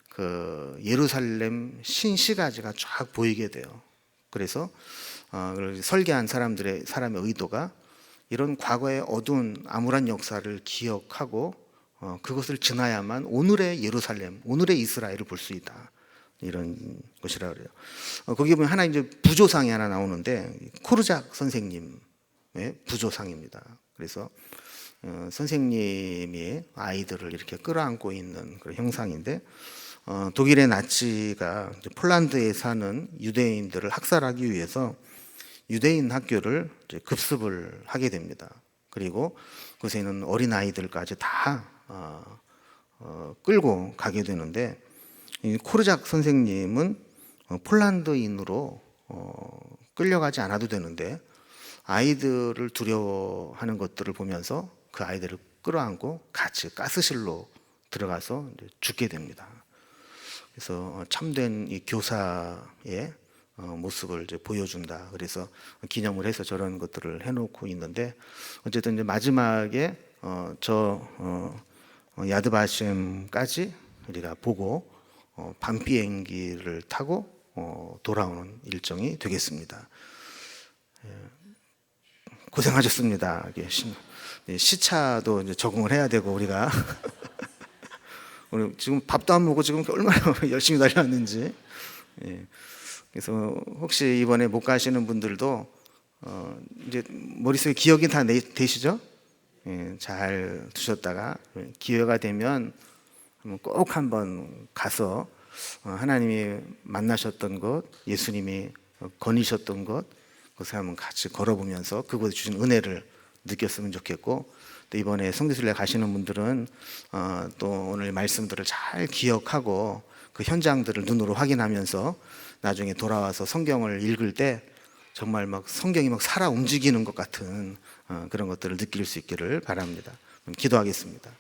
그 예루살렘 신시가지가 쫙 보이게 돼요. 그래서 설계한 사람의 의도가 이런 과거의 어두운 암울한 역사를 기억하고 그것을 지나야만 오늘의 예루살렘, 오늘의 이스라엘을 볼 수 있다, 이런 것이라 그래요. 거기 보면 하나 이제 부조상이 하나 나오는데 코르작 선생님의 부조상입니다. 그래서 선생님이 아이들을 이렇게 끌어안고 있는 그런 형상인데, 독일의 나치가 폴란드에 사는 유대인들을 학살하기 위해서 유대인 학교를 급습을 하게 됩니다. 그리고 그곳에 있는 어린 아이들까지 다 끌고 가게 되는데, 이 코르작 선생님은 폴란드인으로 끌려가지 않아도 되는데 아이들을 두려워하는 것들을 보면서 그 아이들을 끌어안고 같이 가스실로 들어가서 죽게 됩니다. 그래서 참된 이 교사의 모습을 이제 보여준다. 그래서 기념을 해서 저런 것들을 해놓고 있는데, 어쨌든 이제 마지막에 야드바셴까지 우리가 보고 밤 비행기를 타고 돌아오는 일정이 되겠습니다. 고생하셨습니다. 시차도 이제 적응을 해야 되고 우리가 오늘 지금 밥도 안 먹고 지금 얼마나 열심히 달려왔는지. 그래서 혹시 이번에 못 가시는 분들도 이제 머릿속에 기억이 다 되시죠? 잘 두셨다가 기회가 되면 꼭 한번 가서 하나님이 만나셨던 곳, 예수님이 거니셨던 곳, 그것을 한번 같이 걸어보면서 그곳에 주신 은혜를 느꼈으면 좋겠고, 또 이번에 성지순례 가시는 분들은 또 오늘 말씀들을 잘 기억하고 그 현장들을 눈으로 확인하면서 나중에 돌아와서 성경을 읽을 때 정말 막 성경이 막 살아 움직이는 것 같은 그런 것들을 느낄 수 있기를 바랍니다. 기도하겠습니다.